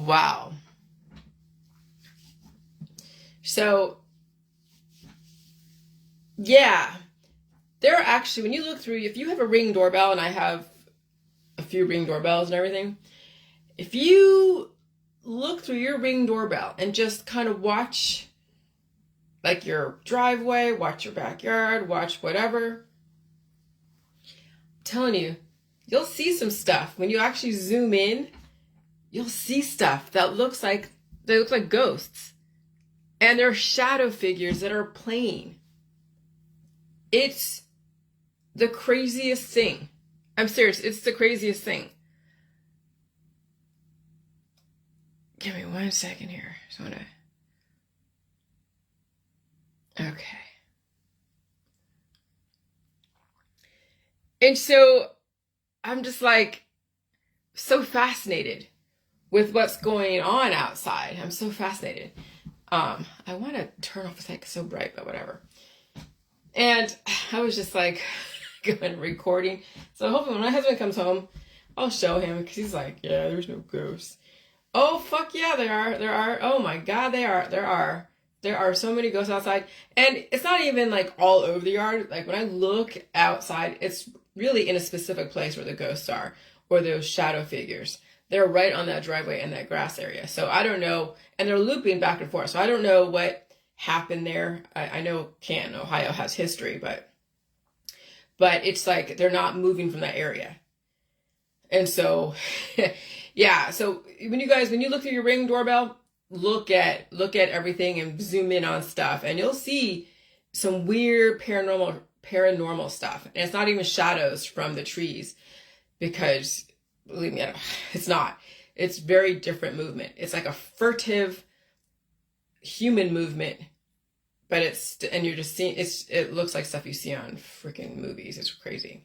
Wow. So, yeah, there are actually, when you look through, if you have a Ring doorbell, and I have a few Ring doorbells and everything, if you look through your Ring doorbell and just kind of watch like your driveway, watch your backyard, watch whatever, I'm telling you, you'll see some stuff. When you actually zoom in, you'll see stuff that they look like ghosts. And they're shadow figures that are playing. It's the craziest thing. I'm serious, it's the craziest thing. Give me 1 second here. Okay. And so I'm just like so fascinated with what's going on outside. I'm so fascinated. I want to turn off the light, it's so bright, but whatever. And I was just like going recording. So hopefully when my husband comes home, I'll show him, because he's like, yeah, there's no ghosts. Oh, fuck yeah, there are. There are. Oh my God, they are. There are. There are so many ghosts outside. And it's not even like all over the yard. Like when I look outside, it's really in a specific place where the ghosts are, or those shadow figures. They're right on that driveway and that grass area. So I don't know. And they're looping back and forth. So I don't know what happened there. I know Canton, Ohio has history, but it's like they're not moving from that area. And so, yeah. So when you look through your Ring doorbell, look at everything and zoom in on stuff, and you'll see some weird paranormal stuff. And it's not even shadows from the trees, because believe me, it's not. It's very different movement. It's like a furtive human movement, but you're just seeing, it looks like stuff you see on freaking movies. It's crazy.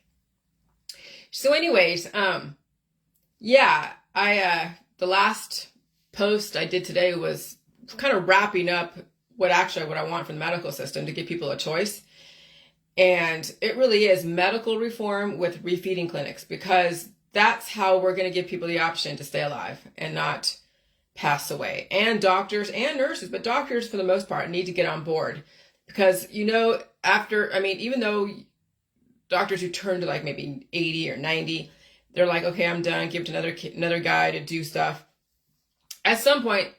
So anyways, yeah, the last post I did today was kind of wrapping up what I want from the medical system, to give people a choice. And it really is medical reform with refeeding clinics, because that's how we're going to give people the option to stay alive and not pass away. And doctors and nurses, but doctors for the most part need to get on board, because, even though doctors who turn to like maybe 80 or 90, they're like, okay, I'm done, give it to another guy to do stuff. At some point,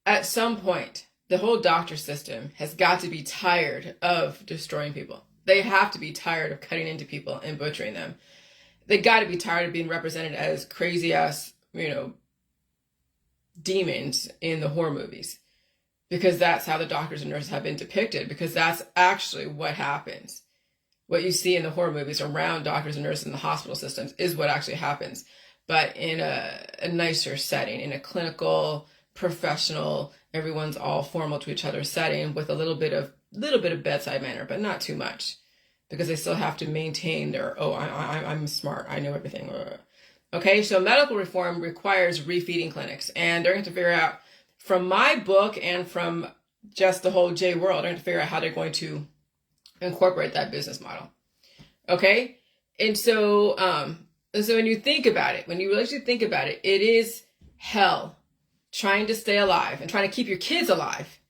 the whole doctor system has got to be tired of destroying people. They have to be tired of cutting into people and butchering them. They got to be tired of being represented as crazy ass, demons in the horror movies, because that's how the doctors and nurses have been depicted, because that's actually what happens. What you see in the horror movies around doctors and nurses in the hospital systems is what actually happens, but in a nicer setting, in a clinical, professional, everyone's all formal to each other setting, with a little bit of bedside manner, but not too much, because they still have to maintain their, I'm smart, I know everything. Okay, so medical reform requires refeeding clinics, and they're going to figure out, from my book and from just the whole J world, they're going to figure out how they're going to incorporate that business model. Okay, and so when you think about it, when you really think about it, it is hell trying to stay alive and trying to keep your kids alive,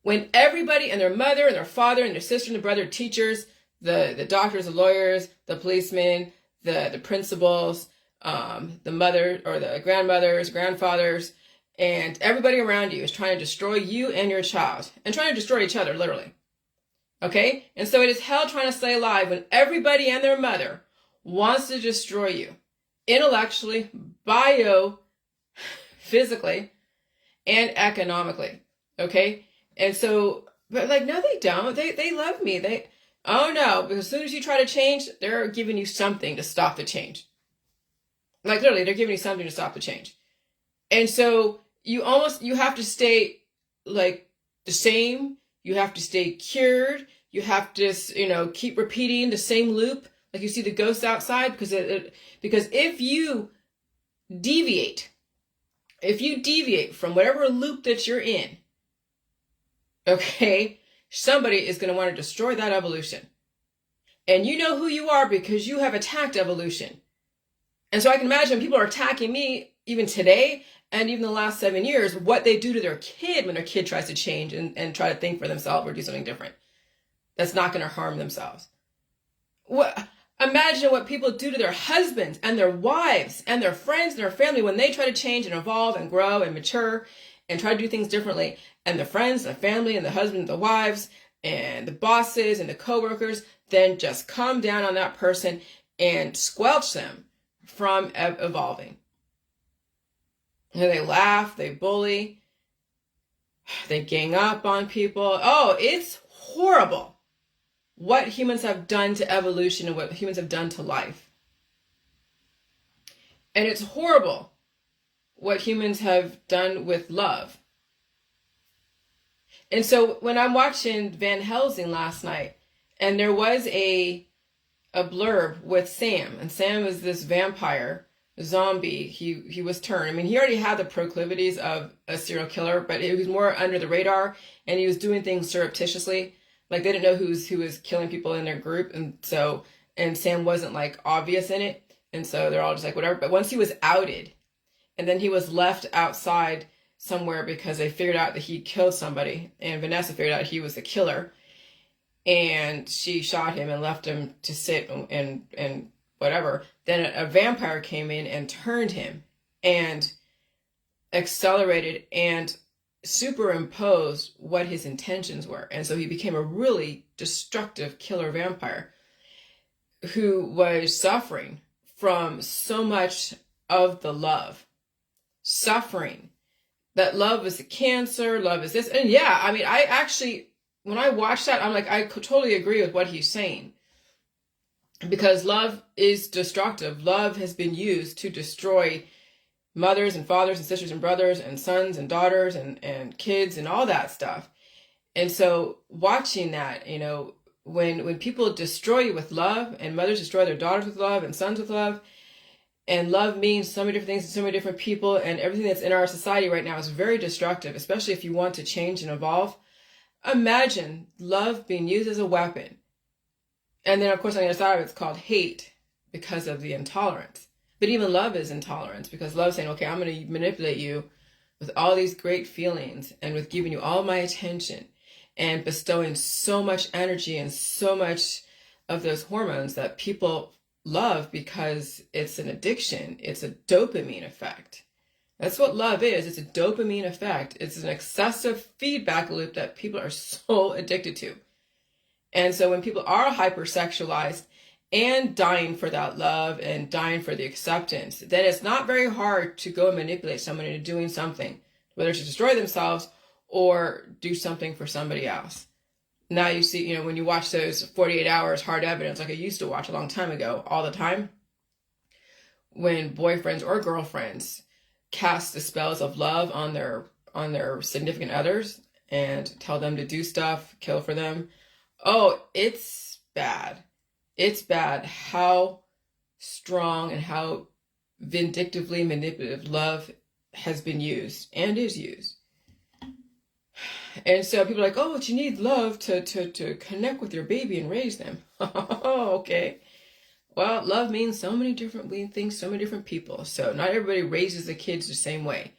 when everybody and their mother and their father and their sister and their brother, teachers, the doctors, the lawyers, the policemen, the principals, the mother or the grandmothers, grandfathers, and everybody around you is trying to destroy you and your child, and trying to destroy each other, literally. Okay? And so it is hell trying to stay alive when everybody and their mother wants to destroy you, intellectually, biophysically, and economically. Okay? And so, but like, no, they don't. They love me. Oh no, because as soon as you try to change, they're giving you something to stop the change. Like literally, they're giving you something to stop the change. And so you have to stay like the same. You have to stay cured. You have to, keep repeating the same loop. Like you see the ghosts outside, because if you deviate from whatever loop that you're in, okay, somebody is going to want to destroy that evolution. And you know who you are, because you have attacked evolution. And so I can imagine people are attacking me even today and even the last 7 years, what they do to their kid when their kid tries to change and try to think for themselves or do something different that's not going to harm themselves. Imagine what people do to their husbands and their wives and their friends and their family when they try to change and evolve and grow and mature and try to do things differently. And the friends, the family, and the husband, and the wives, and the bosses and the coworkers then just come down on that person and squelch them from evolving. And they laugh, they bully, they gang up on people. Oh, it's horrible what humans have done to evolution and what humans have done to life. And it's horrible what humans have done with love. And so when I'm watching Van Helsing last night, and there was a blurb with Sam, and Sam is this vampire zombie. He was turned. I mean, he already had the proclivities of a serial killer, but it was more under the radar, and he was doing things surreptitiously. Like, they didn't know who was killing people in their group, and Sam wasn't like obvious in it, and so they're all just like whatever. But once he was outed, and then he was left outside somewhere because they figured out that he killed somebody, and Vanessa figured out he was the killer, and she shot him and left him to sit and whatever. Then a vampire came in and turned him and accelerated and superimposed what his intentions were. And so he became a really destructive killer vampire who was suffering from so much of the love. Suffering. That love is a cancer, love is this. And yeah, I mean, I actually, when I watched that, I'm like, I totally agree with what he's saying. Because love is destructive. Love has been used to destroy mothers and fathers and sisters and brothers and sons and daughters and kids and all that stuff. And so watching that, you know, when people destroy you with love, and mothers destroy their daughters with love and sons with love, and love means so many different things to so many different people, and everything that's in our society right now is very destructive, especially if you want to change and evolve. Imagine love being used as a weapon. And then, of course, on the other side of it, it's called hate because of the intolerance. But even love is intolerance, because love is saying, okay, I'm going to manipulate you with all these great feelings and with giving you all my attention and bestowing so much energy and so much of those hormones that people love because it's an addiction. It's a dopamine effect. That's what love is. It's a dopamine effect. It's an excessive feedback loop that people are so addicted to. And so when people are hypersexualized and dying for that love and dying for the acceptance, then it's not very hard to go and manipulate someone into doing something, whether to destroy themselves or do something for somebody else. Now you see, you know, when you watch those 48 hours hard evidence, like I used to watch a long time ago, all the time, when boyfriends or girlfriends cast the spells of love on their significant others and tell them to do stuff, kill for them. Oh, it's bad. It's bad how strong and how vindictively manipulative love has been used and is used. And so people are like, oh, but you need love to connect with your baby and raise them. Oh, okay. Well, love means so many different things, so many different people. So not everybody raises the kids the same way.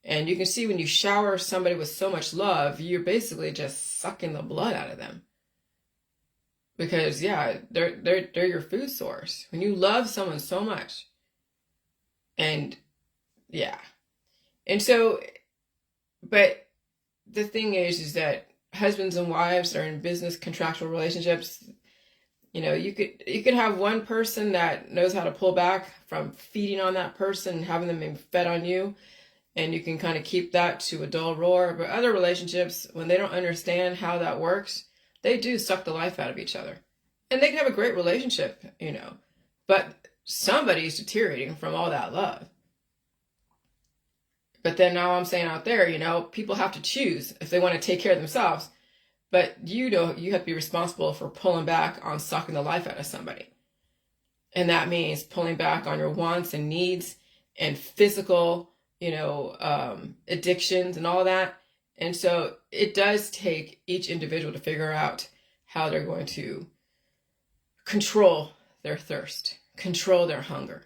And you can see when you shower somebody with so much love, you're basically just sucking the blood out of them. Because yeah, they're your food source. When you love someone so much. And yeah. And so, but the thing is that husbands and wives are in business contractual relationships. You know, you could have one person that knows how to pull back from feeding on that person and having them being fed on you. And you can kind of keep that to a dull roar. But other relationships, when they don't understand how that works, they do suck the life out of each other. And they can have a great relationship, you know. But somebody's deteriorating from all that love. But then now I'm saying out there, you know, people have to choose if they want to take care of themselves. But you know, you have to be responsible for pulling back on sucking the life out of somebody. And that means pulling back on your wants and needs and physical, you know, addictions and all that. And so it does take each individual to figure out how they're going to control their thirst, control their hunger.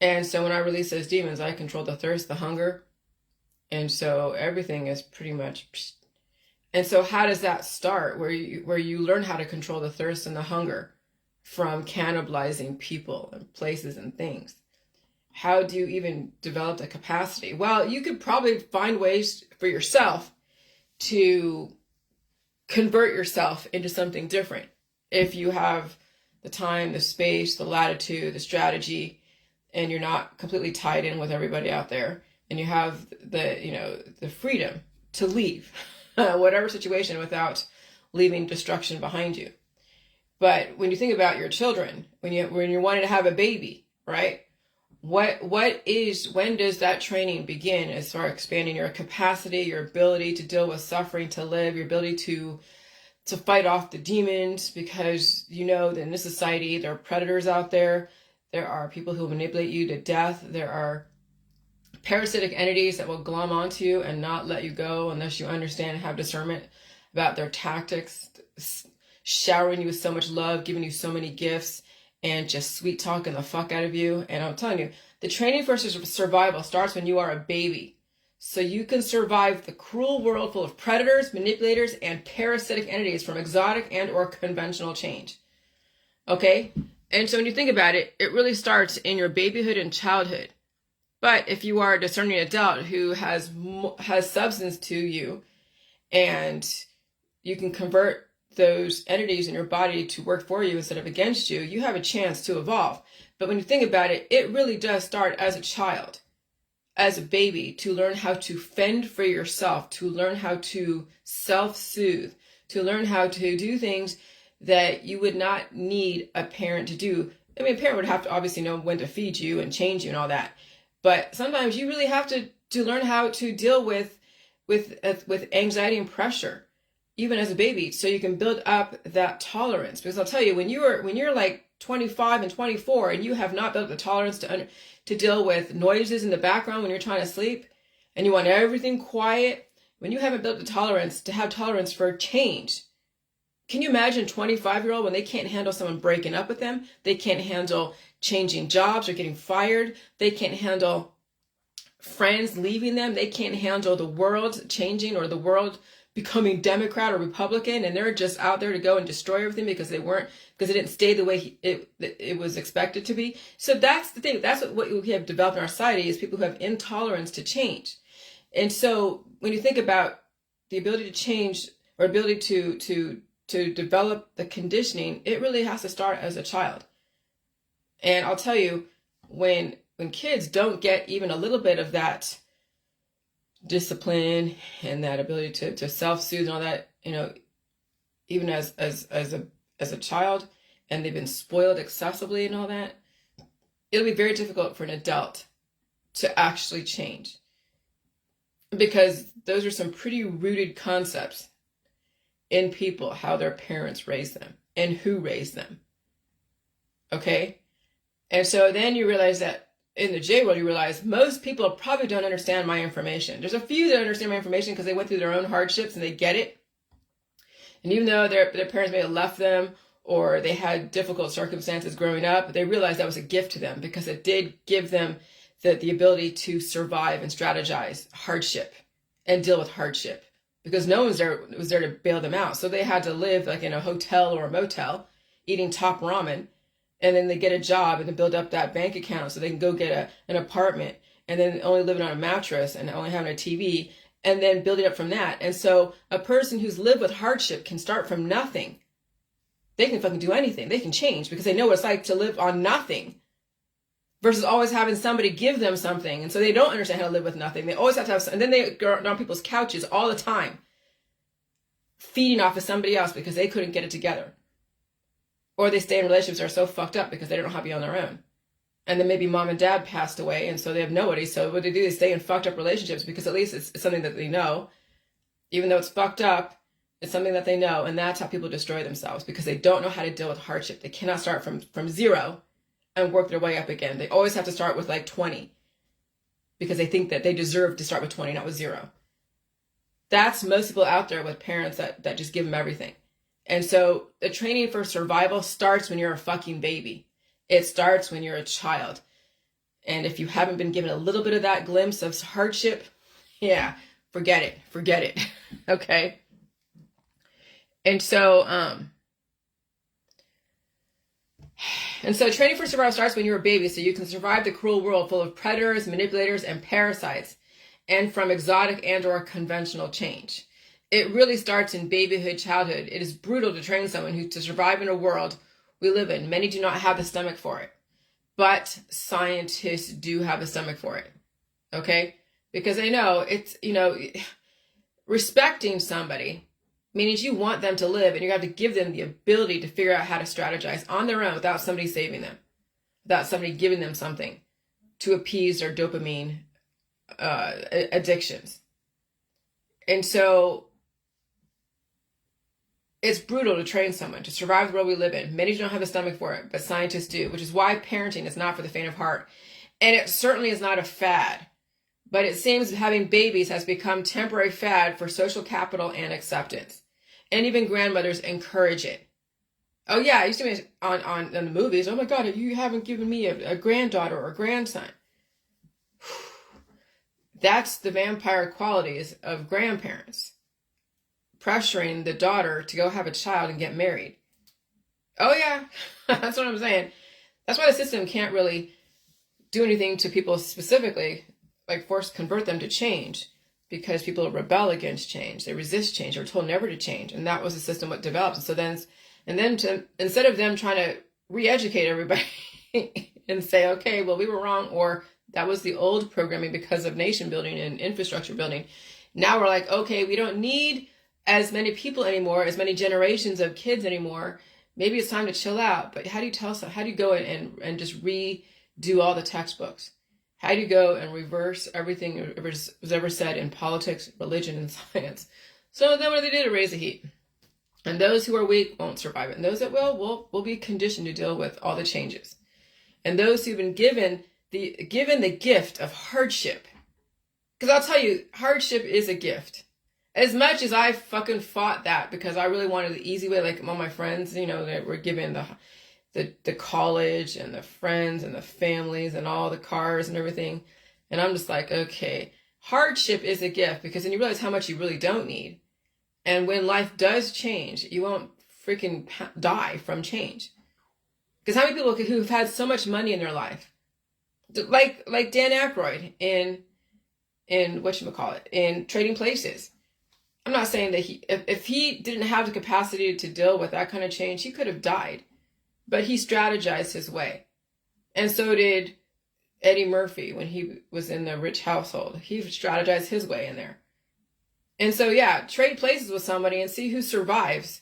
And so when I release those demons, I control the thirst, the hunger. And so everything is pretty much. And so how does that start? Where you learn how to control the thirst and the hunger from cannibalizing people and places and things. How do you even develop the capacity? Well, you could probably find ways for yourself to convert yourself into something different. If you have the time, the space, the latitude, the strategy, and you're not completely tied in with everybody out there, and you have the freedom to leave whatever situation without leaving destruction behind you. But when you think about your children, when you're wanting to have a baby, right? When does that training begin as far as expanding your capacity, your ability to deal with suffering, to live, your ability to fight off the demons? Because you know that in this society there are predators out there. There are people who manipulate you to death. There are parasitic entities that will glom onto you and not let you go unless you understand and have discernment about their tactics, showering you with so much love, giving you so many gifts, and just sweet talking the fuck out of you. And I'm telling you, the training for survival starts when you are a baby. So you can survive the cruel world full of predators, manipulators, and parasitic entities from exotic and or conventional change. Okay? And so when you think about it, it really starts in your babyhood and childhood. But if you are a discerning adult who has substance to you, and you can convert those entities in your body to work for you instead of against you, you have a chance to evolve. But when you think about it, it really does start as a child, as a baby, to learn how to fend for yourself, to learn how to self-soothe, to learn how to do things that you would not need a parent to do. I mean, a parent would have to obviously know when to feed you and change you and all that. But sometimes you really have to learn how to deal with anxiety and pressure, even as a baby, so you can build up that tolerance. Because I'll tell you, when you're like 25 and 24 and you have not built the tolerance to deal with noises in the background when you're trying to sleep, and you want everything quiet, when you haven't built the tolerance to have tolerance for change, can you imagine a 25-year-old when they can't handle someone breaking up with them? They can't handle changing jobs or getting fired. They can't handle friends leaving them. They can't handle the world changing or the world becoming Democrat or Republican, and they're just out there to go and destroy everything because it didn't stay the way it was expected to be. So that's the thing. That's what we have developed in our society, is people who have intolerance to change. And so when you think about the ability to change or ability to develop the conditioning, it really has to start as a child. And I'll tell you, when kids don't get even a little bit of that discipline and that ability to self-soothe and all that, even as a child, and they've been spoiled excessively and all that, it'll be very difficult for an adult to actually change, because those are some pretty rooted concepts in people, how their parents raised them and who raised them. Okay? And so then you realize that in the J world, you realize most people probably don't understand my information. There's a few that understand my information because they went through their own hardships and they get it. And even though their parents may have left them or they had difficult circumstances growing up, they realized that was a gift to them, because it did give them the ability to survive and strategize hardship and deal with hardship, because no one was there to bail them out. So they had to live like in a hotel or a motel, eating top ramen. And then they get a job and then build up that bank account so they can go get an apartment, and then only living on a mattress and only having a TV, and then build it up from that. And so a person who's lived with hardship can start from nothing. They can fucking do anything. They can change because they know what it's like to live on nothing versus always having somebody give them something. And so they don't understand how to live with nothing. They always have to have, and then they go on people's couches all the time, feeding off of somebody else because they couldn't get it together. Or they stay in relationships that are so fucked up because they don't know how to be on their own. And then maybe mom and dad passed away, and so they have nobody. So what they do is stay in fucked up relationships because at least it's something that they know. Even though it's fucked up, it's something that they know. And that's how people destroy themselves, because they don't know how to deal with hardship. They cannot start from zero and work their way up again. They always have to start with like 20 because they think that they deserve to start with 20, not with zero. That's most people out there with parents that just give them everything. And so the training for survival starts when you're a fucking baby. It starts when you're a child. And if you haven't been given a little bit of that glimpse of hardship, yeah, forget it. Okay. And so training for survival starts when you're a baby, so you can survive the cruel world full of predators, manipulators, and parasites, and from exotic and or conventional change. It really starts in babyhood, childhood. It is brutal to train someone to survive in a world we live in. Many do not have the stomach for it, but scientists do have the stomach for it. Okay? Because they know it's, respecting somebody means you want them to live, and you have to give them the ability to figure out how to strategize on their own without somebody saving them, without somebody giving them something to appease their dopamine addictions. And so it's brutal to train someone to survive the world we live in. Many don't have the stomach for it, but scientists do, which is why parenting is not for the faint of heart. And it certainly is not a fad. But it seems having babies has become temporary fad for social capital and acceptance. And even grandmothers encourage it. Oh yeah, I used to be on the movies. Oh my God, you haven't given me a granddaughter or a grandson. That's the vampire qualities of grandparents. Pressuring the daughter to go have a child and get married. Oh yeah, that's what I'm saying. That's why the system can't really do anything to people specifically, like convert them to change, because people rebel against change. They resist change. They were told never to change. And that was the system what developed. So then, instead of them trying to re-educate everybody and say, okay, well, we were wrong, or that was the old programming because of nation building and infrastructure building. Now we're like, okay, we don't need as many people anymore, as many generations of kids anymore. Maybe it's time to chill out. But how do you go and just redo all the textbooks? How do you go and reverse everything that was ever said in politics, religion, and science? So then what do they do to raise the heat? And those who are weak won't survive it. And those that will be conditioned to deal with all the changes. And those who've been given the gift of hardship. Because I'll tell you, hardship is a gift. As much as I fucking fought that because I really wanted the easy way, like all my friends, that were given the college and the friends and the families and all the cars and everything. And I'm just like, okay, hardship is a gift, because then you realize how much you really don't need. And when life does change, you won't freaking die from change. Because how many people who've had so much money in their life, like Dan Aykroyd in whatchamacallit, in Trading Places. I'm not saying that if he didn't have the capacity to deal with that kind of change, he could have died. But he strategized his way. And so did Eddie Murphy when he was in the rich household. He strategized his way in there. And so, yeah, trade places with somebody and see who survives.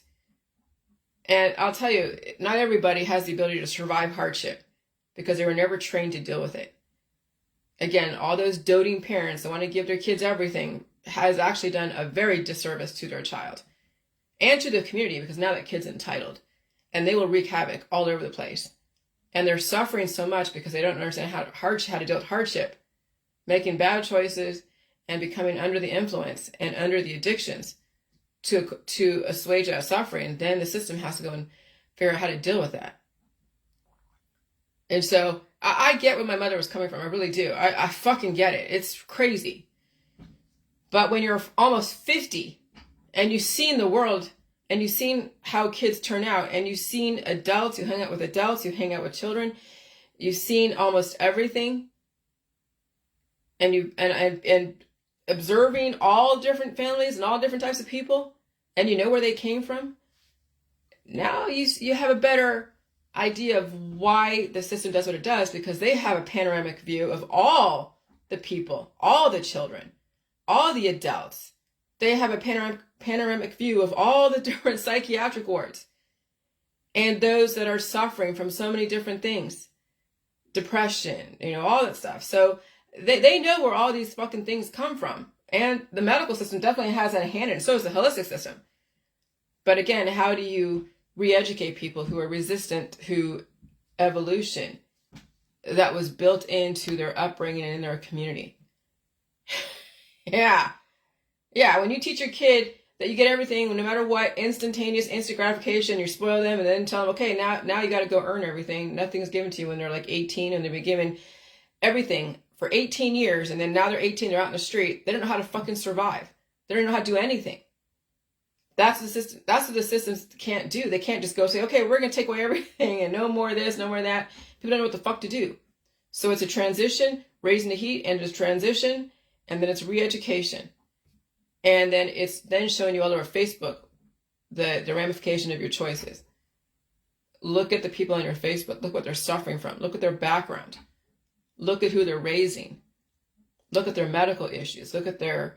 And I'll tell you, not everybody has the ability to survive hardship because they were never trained to deal with it. Again, all those doting parents that want to give their kids everything has actually done a very disservice to their child and to the community, because now that kid's entitled and they will wreak havoc all over the place. And they're suffering so much because they don't understand how to deal with hardship, making bad choices and becoming under the influence and under the addictions to assuage that suffering. Then the system has to go and figure out how to deal with that. And so I get where my mother was coming from. I really do. I fucking get it. It's crazy. But when you're almost 50 and you've seen the world and you've seen how kids turn out and you've seen adults, you hang out with adults, you hang out with children, you've seen almost everything, and observing all different families and all different types of people, and you know where they came from, now you have a better idea of why the system does what it does, because they have a panoramic view of all the people, all the children, all the adults. They have a panoramic view of all the different psychiatric wards and those that are suffering from so many different things, depression, all that stuff. So they know where all these fucking things come from. And the medical system definitely has a hand in it. So is the holistic system. But again, how do you re-educate people who are resistant to evolution that was built into their upbringing and in their community? Yeah. When you teach your kid that you get everything, no matter what, instantaneous, instant gratification, you spoil them and then tell them, okay, now you got to go earn everything. Nothing's given to you when they're like 18 and they've been given everything for 18 years, and then now they're 18, they're out in the street. They don't know how to fucking survive. They don't know how to do anything. That's the system. That's what the systems can't do. They can't just go say, okay, we're going to take away everything and no more of this, no more of that. People don't know what the fuck to do. So it's a transition, raising the heat, and it's transition, and then it's re-education. And then it's then showing you all over Facebook the ramification of your choices. Look at the people on your Facebook. Look what they're suffering from. Look at their background. Look at who they're raising. Look at their medical issues. Look at their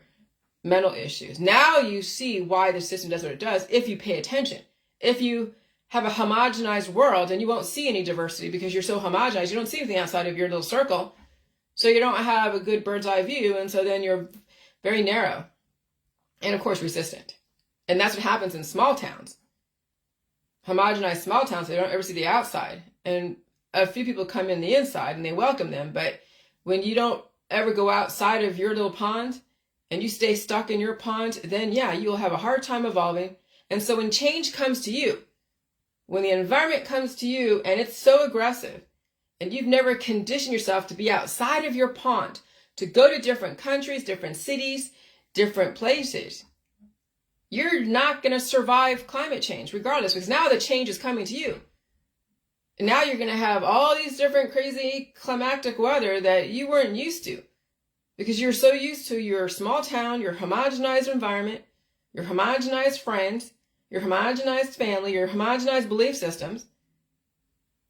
mental issues. Now you see why the system does what it does if you pay attention. If you have a homogenized world, and you won't see any diversity because you're so homogenized, you don't see anything outside of your little circle. So you don't have a good bird's eye view, and so then you're very narrow. And of course, resistant. And that's what happens in small towns. Homogenized small towns, they don't ever see the outside. And a few people come in the inside and they welcome them. But when you don't ever go outside of your little pond and you stay stuck in your pond, then yeah, you'll have a hard time evolving. And so when change comes to you, when the environment comes to you and it's so aggressive and you've never conditioned yourself to be outside of your pond, to go to different countries, different cities, different places, you're not going to survive climate change regardless, because now the change is coming to you. And now you're going to have all these different crazy climatic weather that you weren't used to, because you're so used to your small town, your homogenized environment, your homogenized friends, your homogenized family, your homogenized belief systems.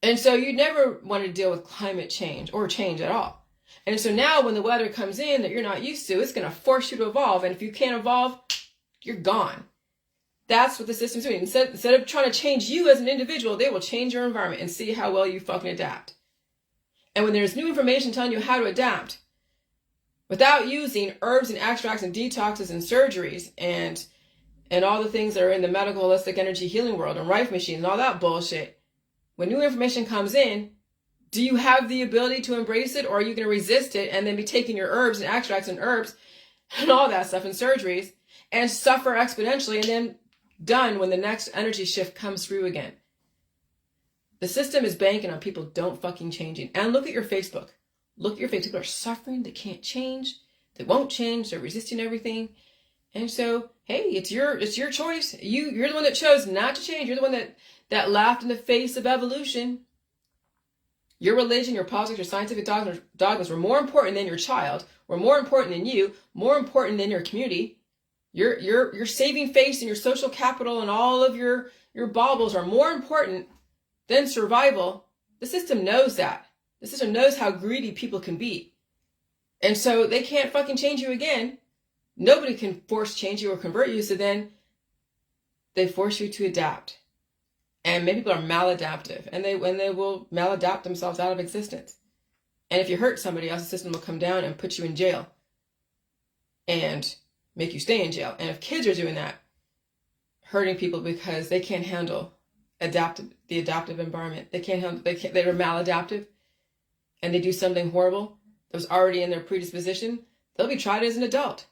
And so you never want to deal with climate change or change at all. And so now when the weather comes in that you're not used to, it's going to force you to evolve. And if you can't evolve, you're gone. That's what the system's doing. Instead of trying to change you as an individual, they will change your environment and see how well you fucking adapt. And when there's new information telling you how to adapt, without using herbs and extracts and detoxes and surgeries and all the things that are in the medical holistic energy healing world and rife machines and all that bullshit, when new information comes in, do you have the ability to embrace it, or are you going to resist it and then be taking your herbs and extracts and herbs and all that stuff and surgeries and suffer exponentially and then done when the next energy shift comes through again? The system is banking on people don't fucking changing. And look at your Facebook. Look at your Facebook. People are suffering. They can't change. They won't change. They're resisting everything. And so, hey, it's your choice. You're the one that chose not to change. You're the one that laughed in the face of evolution. Your religion, your politics, your scientific dogmas were more important than your child, were more important than you, more important than your community. Your saving face and your social capital and all of your baubles are more important than survival. The system knows that. The system knows how greedy people can be. And so they can't fucking change you again. Nobody can force change you or convert you. So then they force you to adapt. And many people are maladaptive, and they will maladapt themselves out of existence. And if you hurt somebody else, the system will come down and put you in jail and make you stay in jail. And if kids are doing that, hurting people because they can't handle the adaptive environment, they're maladaptive, and they do something horrible that was already in their predisposition, they'll be tried as an adult.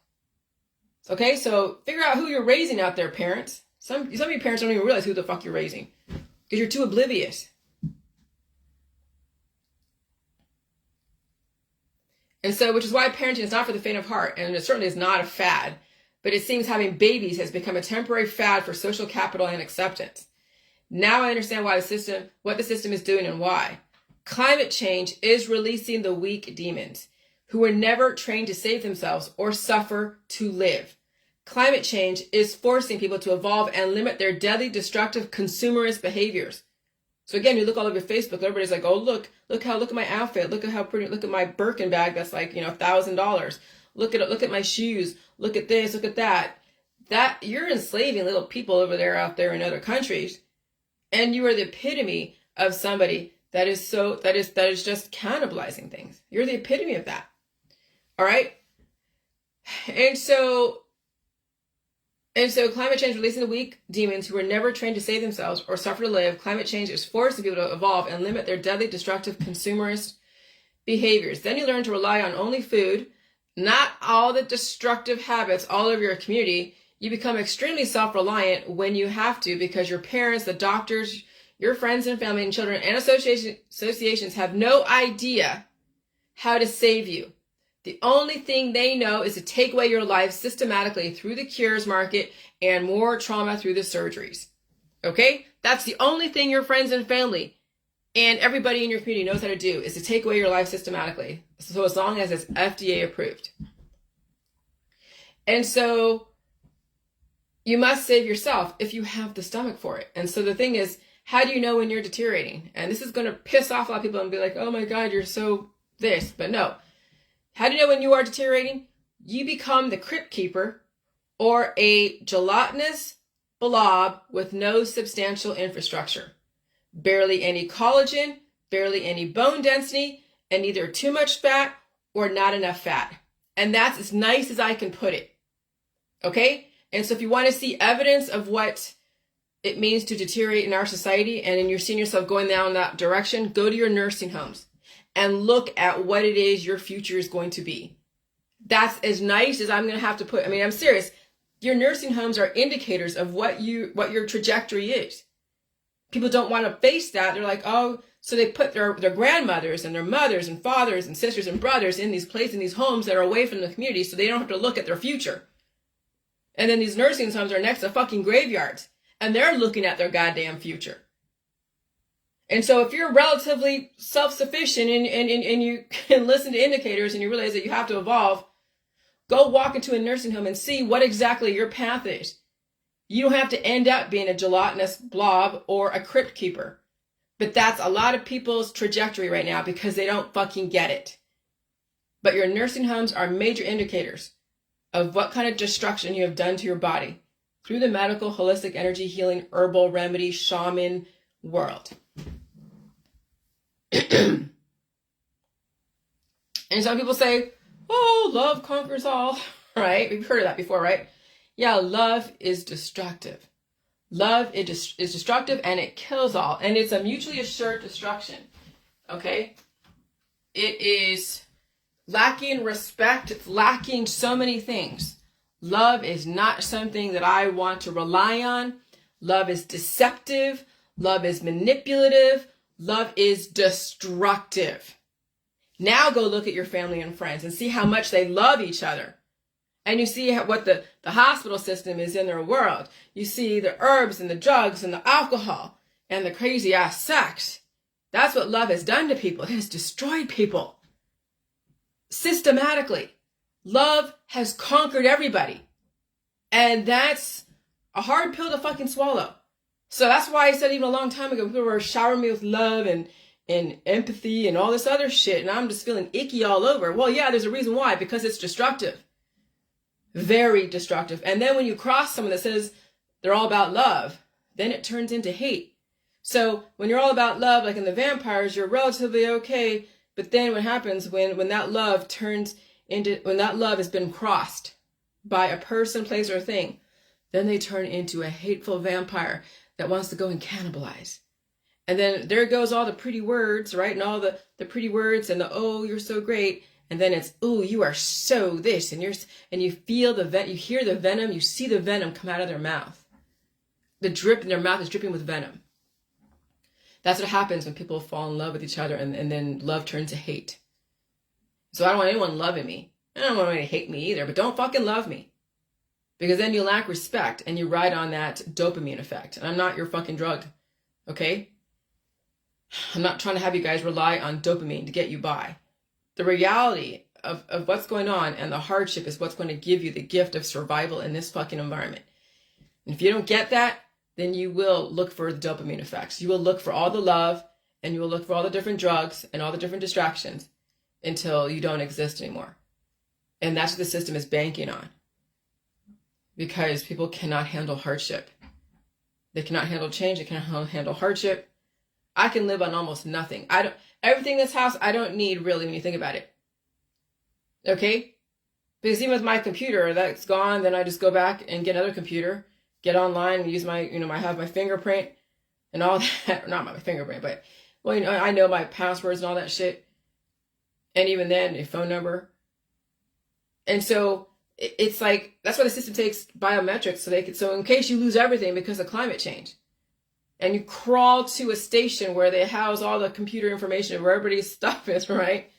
Okay, so figure out who you're raising out there, parents. Some of your parents don't even realize who the fuck you're raising because you're too oblivious. And so, which is why parenting is not for the faint of heart, and it certainly is not a fad, but it seems having babies has become a temporary fad for social capital and acceptance. Now I understand what the system is doing and why. Climate change is releasing the weak demons who were never trained to save themselves or suffer to live. Climate change is forcing people to evolve and limit their deadly, destructive, consumerist behaviors. So again, you look all over Facebook, everybody's like, oh, look at my outfit. Look at how pretty, look at my Birkin bag that's like, $1,000. Look at my shoes. Look at this, look at that. That you're enslaving little people out there in other countries. And you are the epitome of somebody that is just cannibalizing things. You're the epitome of that. All right. And so climate change releasing the weak demons who were never trained to save themselves or suffer to live. Climate change is forcing people to evolve and limit their deadly, destructive, consumerist behaviors. Then you learn to rely on only food, not all the destructive habits all over your community. You become extremely self-reliant when you have to because your parents, the doctors, your friends and family and children and associations have no idea how to save you. The only thing they know is to take away your life systematically through the cures market and more trauma through the surgeries. Okay? That's the only thing your friends and family and everybody in your community knows how to do, is to take away your life systematically. So as long as it's FDA approved. And so you must save yourself if you have the stomach for it. And so the thing is, how do you know when you're deteriorating? And this is going to piss off a lot of people and be like, oh my God, you're so this. But no. How do you know when you are deteriorating? You become the crypt keeper or a gelatinous blob with no substantial infrastructure. Barely any collagen, barely any bone density, and either too much fat or not enough fat. And that's as nice as I can put it. Okay? And so if you want to see evidence of what it means to deteriorate in our society, and you're seeing yourself going down that direction, go to your nursing homes and look at what it is your future is going to be. That's as nice as I'm going to have to put. I mean, I'm serious. Your nursing homes are indicators of what your trajectory is. People don't want to face that. They're like, oh, so they put their grandmothers and their mothers and fathers and sisters and brothers in these places, in these homes that are away from the community, so they don't have to look at their future. And then these nursing homes are next to fucking graveyards, and they're looking at their goddamn future. And so if you're relatively self-sufficient and you can listen to indicators and you realize that you have to evolve, go walk into a nursing home and see what exactly your path is. You don't have to end up being a gelatinous blob or a crypt keeper. But that's a lot of people's trajectory right now because they don't fucking get it. But your nursing homes are major indicators of what kind of destruction you have done to your body through the medical, holistic, energy healing, herbal, remedy, shaman world. And some people say, oh, love conquers all, right? We've heard of that before, right? Yeah, love is destructive. Love is destructive and it kills all. And it's a mutually assured destruction, okay? It is lacking respect. It's lacking so many things. Love is not something that I want to rely on. Love is deceptive. Love is manipulative. Love is destructive. Now go look at your family and friends and see how much they love each other. And you see what the hospital system is in their world. You see the herbs and the drugs and the alcohol and the crazy ass sex. That's what love has done to people. It has destroyed people. Systematically. Love has conquered everybody. And that's a hard pill to fucking swallow. So that's why I said even a long time ago, people were showering me with love and empathy and all this other shit. And I'm just feeling icky all over. Well, yeah, there's a reason why. Because it's destructive. Very destructive. And then when you cross someone that says they're all about love, then it turns into hate. So when you're all about love, like in the vampires, you're relatively okay. But then what happens when that love when that love has been crossed by a person, place, or thing, then they turn into a hateful vampire that wants to go and cannibalize. And then there goes all the pretty words, right? And all the pretty words and the, oh, you're so great. And then it's, oh, you are so this. And you feel you hear the venom, you see the venom come out of their mouth. The drip in their mouth is dripping with venom. That's what happens when people fall in love with each other and then love turns to hate. So I don't want anyone loving me. I don't want anyone to hate me either, but don't fucking love me. Because then you lack respect and you ride on that dopamine effect. And I'm not your fucking drug, okay? I'm not trying to have you guys rely on dopamine to get you by. The reality of what's going on and the hardship is what's going to give you the gift of survival in this fucking environment. And if you don't get that, then you will look for the dopamine effects. You will look for all the love and you will look for all the different drugs and all the different distractions until you don't exist anymore. And that's what the system is banking on. Because people cannot handle hardship. They cannot handle change. They cannot handle hardship. I can live on almost nothing. Everything in this house, I don't need really when you think about it. Okay? Because even with my computer, that's gone, then I just go back and get another computer, get online and use I have my fingerprint and all that. Not my fingerprint, but, well, I know my passwords and all that shit. And even then, a phone number. And so it's like, that's why the system takes biometrics so in case you lose everything because of climate change. And you crawl to a station where they house all the computer information of where everybody's stuff is, right?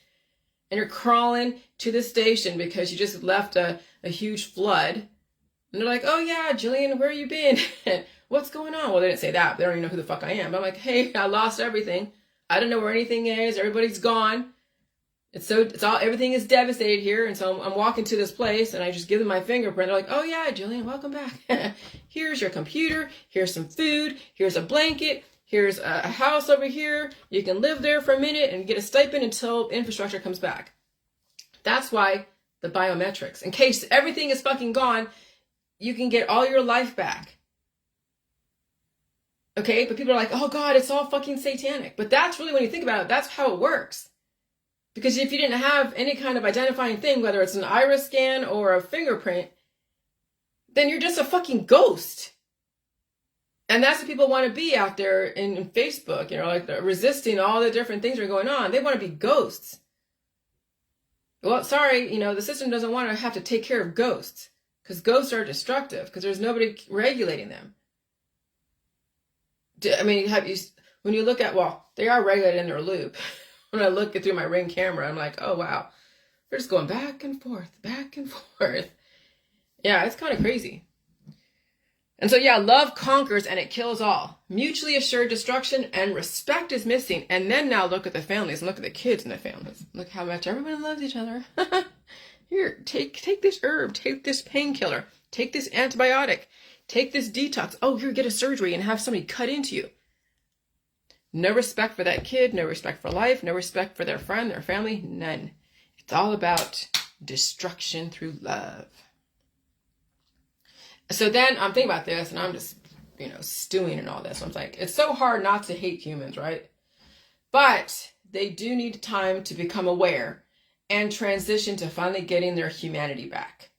and you're crawling to the station because you just left a huge flood. And they're like, oh yeah, Jillian, where you been? What's going on? Well, they didn't say that. They don't even know who the fuck I am. But I'm like, hey, I lost everything. I don't know where anything is. Everybody's gone. Everything is devastated here. And so I'm walking to this place and I just give them my fingerprint. They're like, oh yeah, Jillian, welcome back. Here's your computer. Here's some food. Here's a blanket. Here's a house over here. You can live there for a minute and get a stipend until infrastructure comes back. That's why the biometrics. In case everything is fucking gone, you can get all your life back. Okay? But people are like, oh God, it's all fucking satanic. But that's really, when you think about it, that's how it works. Because if you didn't have any kind of identifying thing, whether it's an iris scan or a fingerprint, then you're just a fucking ghost. And that's what people want to be out there in Facebook, like resisting all the different things that are going on. They want to be ghosts. Well, sorry, the system doesn't want to have to take care of ghosts, because ghosts are destructive, because there's nobody regulating them. I mean, when you look at, they are regulated in their loop. When I look through my Ring camera, I'm like, oh wow, they're just going back and forth, back and forth. Yeah, it's kind of crazy. And so, yeah, love conquers and it kills all. Mutually assured destruction and respect is missing. And then now look at the families and look at the kids in the families. Look how much everybody loves each other. Here, take this herb, take this painkiller, take this antibiotic, take this detox. Oh, here, get a surgery and have somebody cut into you. No respect for that kid, no respect for life, no respect for their friend, their family, none. It's all about destruction through love. So then I'm thinking about this and I'm just, stewing and all this. I'm like, it's so hard not to hate humans, right? But they do need time to become aware and transition to finally getting their humanity back.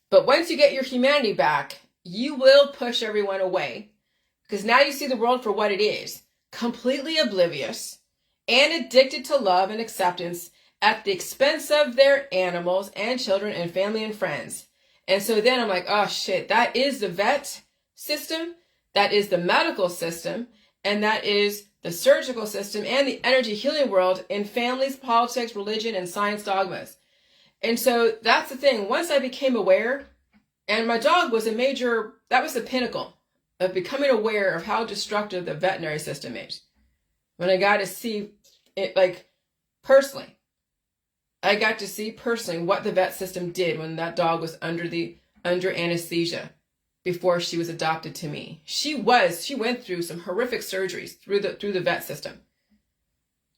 But once you get your humanity back, you will push everyone away, because now you see the world for what it is, completely oblivious and addicted to love and acceptance at the expense of their animals and children and family and friends. And so then I'm like, oh shit, that is the vet system, that is the medical system, and that is the surgical system and the energy healing world in families, politics, religion, and science dogmas. And so that's the thing. Once I became aware, and my dog was that was the pinnacle of becoming aware of how destructive the veterinary system is. When I got to see it, personally, I got to see personally what the vet system did when that dog was under anesthesia before she was adopted to me. She went through some horrific surgeries through the vet system.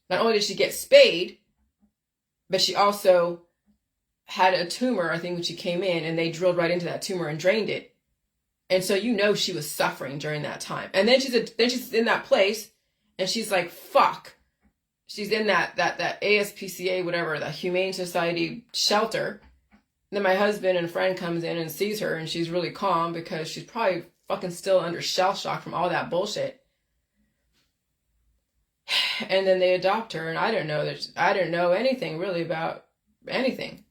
Not only did she get spayed, but she also had a tumor, I think, when she came in, and they drilled right into that tumor and drained it. And so she was suffering during that time. And then she's in that place, and she's like, fuck. She's in that ASPCA, whatever, the Humane Society shelter. And then my husband and friend comes in and sees her, and she's really calm because she's probably fucking still under shell shock from all that bullshit. And then they adopt her, and I didn't know anything really about anything.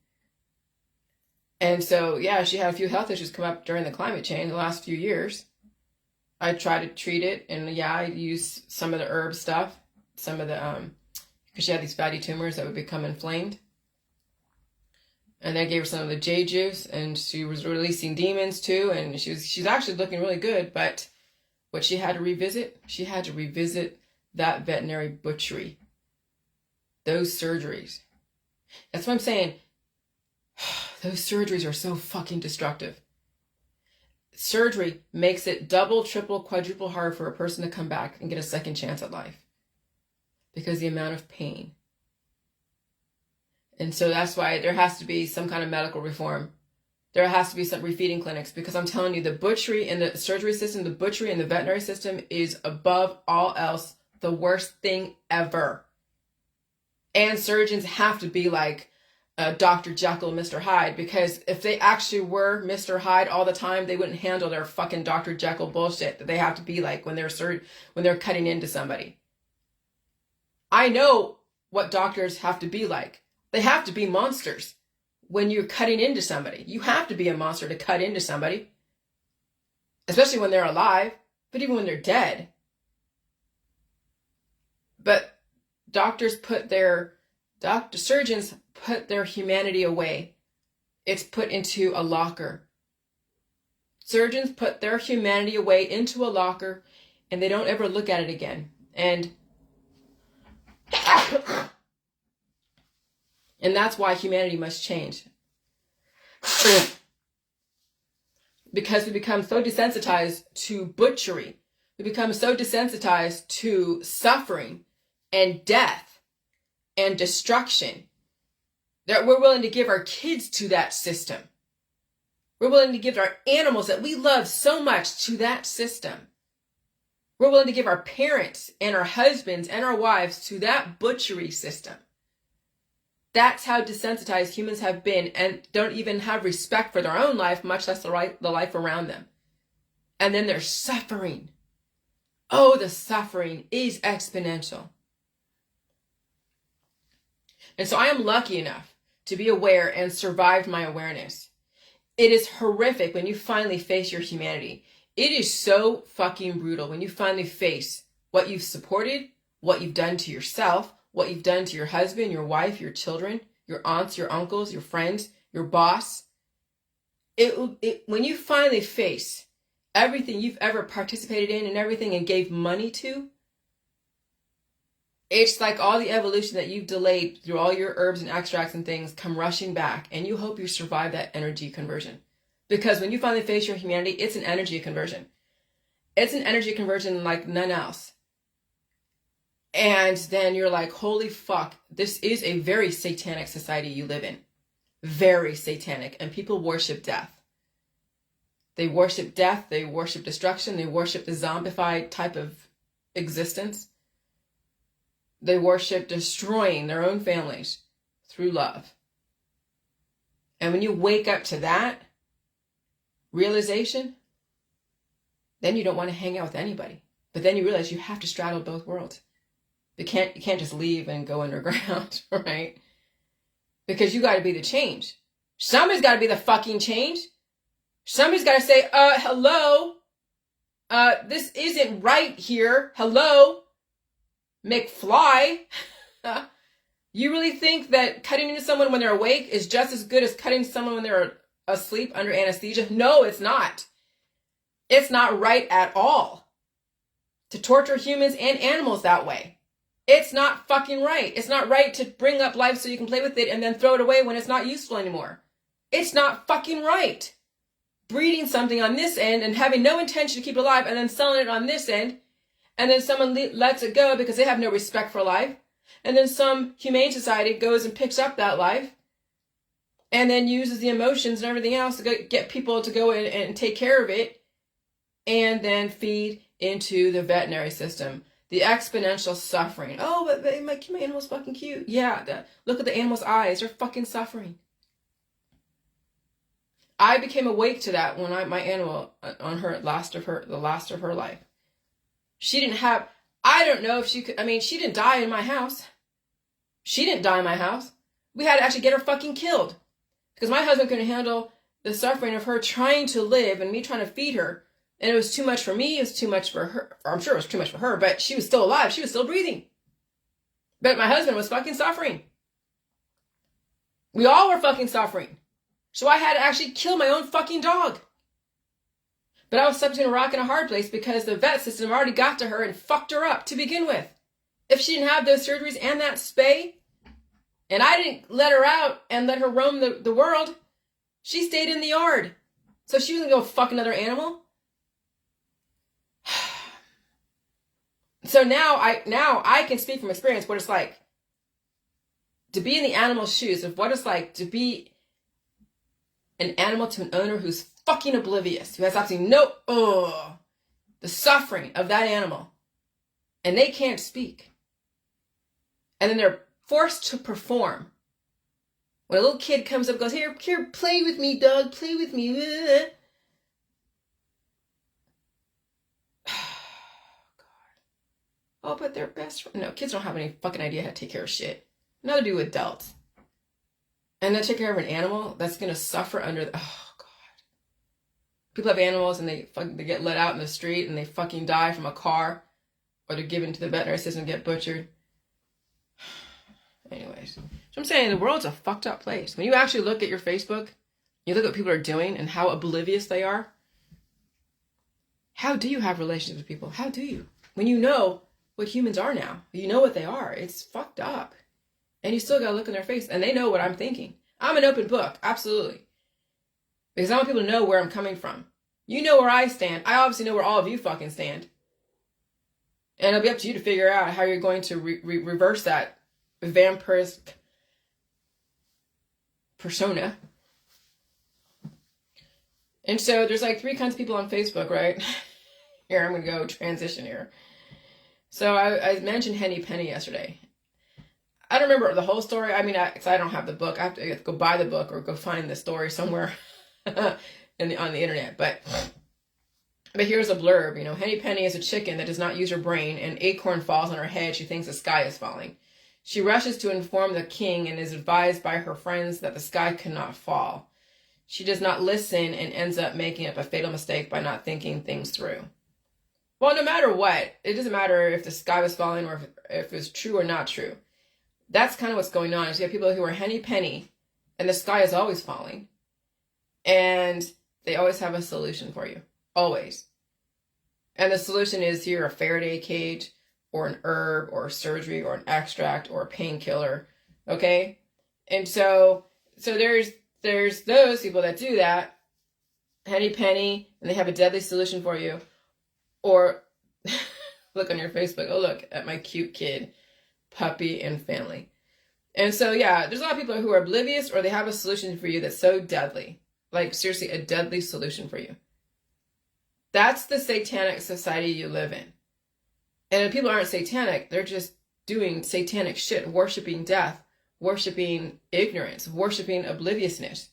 And so, yeah, she had a few health issues come up during the climate change the last few years. I tried to treat it, and yeah, I used some of the herb stuff, some of the, because she had these fatty tumors that would become inflamed. And I gave her some of the jade juice, and she was releasing demons too, and she's actually looking really good. But what she had to revisit that veterinary butchery, those surgeries. That's what I'm saying. Those surgeries are so fucking destructive. Surgery makes it double, triple, quadruple hard for a person to come back and get a second chance at life, because the amount of pain. And so that's why there has to be some kind of medical reform. There has to be some refeeding clinics, because I'm telling you, the butchery in the surgery system, the butchery in the veterinary system is above all else the worst thing ever. And surgeons have to be like Dr. Jekyll and Mr. Hyde, because if they actually were Mr. Hyde all the time, they wouldn't handle their fucking Dr. Jekyll bullshit that they have to be like when they're cutting into somebody. I know what doctors have to be like. They have to be monsters when you're cutting into somebody. You have to be a monster to cut into somebody, especially when they're alive, but even when they're dead. But doctors put their Surgeons put their humanity away. It's put into a locker. Surgeons put their humanity away into a locker, and they don't ever look at it again. And that's why humanity must change. Because we become so desensitized to butchery. We become so desensitized to suffering and death and destruction that we're willing to give our kids to that system. We're willing to give our animals that we love so much to that system. We're willing to give our parents and our husbands and our wives to that butchery system. That's how desensitized humans have been, and don't even have respect for their own life, much less the life around them. And then they're suffering. Oh, the suffering is exponential. And so I am lucky enough to be aware and survived my awareness. It is horrific when you finally face your humanity. It is so fucking brutal when you finally face what you've supported, what you've done to yourself, what you've done to your husband, your wife, your children, your aunts, your uncles, your friends, your boss. When you finally face everything you've ever participated in and everything and gave money to, it's like all the evolution that you've delayed through all your herbs and extracts and things come rushing back, and you hope you survive that energy conversion. Because when you finally face your humanity, it's an energy conversion. It's an energy conversion like none else. And then you're like, holy fuck, this is a very satanic society you live in. Very satanic. And people worship death. They worship death. They worship destruction. They worship the zombified type of existence. They worship destroying their own families through love. And when you wake up to that realization, then you don't want to hang out with anybody. But then you realize you have to straddle both worlds. You can't just leave and go underground, right? Because you got to be the change. Somebody's got to be the fucking change. Somebody's got to say, hello. This isn't right here. Hello, McFly. You really think that cutting into someone when they're awake is just as good as cutting someone when they're asleep under anesthesia? No, it's not. It's not right at all to torture humans and animals that way. It's not fucking right. It's not right to bring up life so you can play with it and then throw it away when it's not useful anymore. It's not fucking right. Breeding something on this end and having no intention to keep it alive and then selling it on this end, and then someone lets it go because they have no respect for life, and then some humane society goes and picks up that life and then uses the emotions and everything else to get people to go in and take care of it and then feed into the veterinary system. The exponential suffering. Oh, but my animal's fucking cute. Yeah, look at the animal's eyes. They're fucking suffering. I became awake to that when my animal, on the last of her life. She didn't have, I don't know if she could, she didn't die in my house. She didn't die in my house. We had to actually get her fucking killed. Because my husband couldn't handle the suffering of her trying to live and me trying to feed her. And it was too much for me, it was too much for her. Or I'm sure it was too much for her, but she was still alive. She was still breathing. But my husband was fucking suffering. We all were fucking suffering. So I had to actually kill my own fucking dog. But I was stuck between a rock and a hard place because the vet system already got to her and fucked her up to begin with. If she didn't have those surgeries and that spay, and I didn't let her out and let her roam the world, she stayed in the yard. So she wasn't going to go fuck another animal. So now I can speak from experience what it's like to be in the animal's shoes, of what it's like to be an animal to an owner who's fucking oblivious, who has absolutely the suffering of that animal, and they can't speak. And then they're forced to perform. When a little kid comes up and goes, here, play with me, dog, play with me. Oh, but they're best friends. No, kids don't have any fucking idea how to take care of shit. Neither do adults. And then take care of an animal that's going to suffer under oh, God. People have animals and they get let out in the street and they fucking die from a car, or they're given to the veterinary system and get butchered. Anyways. guys. So I'm saying the world's a fucked up place. When you actually look at your Facebook, you look at what people are doing and how oblivious they are. How do you have relationships with people? How do you? When you know what humans are now, you know what they are. It's fucked up. And you still gotta look in their face. And they know what I'm thinking. I'm an open book, absolutely. Because I want people to know where I'm coming from. You know where I stand. I obviously know where all of you fucking stand. And it'll be up to you to figure out how you're going to reverse that vampiric persona. And so there's like 3 kinds of people on Facebook, right? Here, I'm going to go transition here. So I mentioned Henny Penny yesterday. I don't remember the whole story. I mean, because I don't have the book. I have to go buy the book or go find the story somewhere on the internet. But here's a blurb. You know, Henny Penny is a chicken that does not use her brain. An acorn falls on her head. She thinks the sky is falling. She rushes to inform the king and is advised by her friends that the sky cannot fall. She does not listen and ends up making up a fatal mistake by not thinking things through. Well, no matter what, it doesn't matter if the sky was falling or if it's true or not true. That's kind of what's going on. Is you have people who are Henny Penny and the sky is always falling. And they always have a solution for you. Always. And the solution is here a Faraday cage or an herb or surgery or an extract or a painkiller. Okay? And so there's those people that do that, Henny Penny, and they have a deadly solution for you. Or look on your Facebook, oh, look at my cute kid, puppy, and family. And so, yeah, there's a lot of people who are oblivious or they have a solution for you that's so deadly. Like, seriously, a deadly solution for you. That's the satanic society you live in. And if people aren't satanic, they're just doing satanic shit, worshiping death, worshiping ignorance, worshiping obliviousness.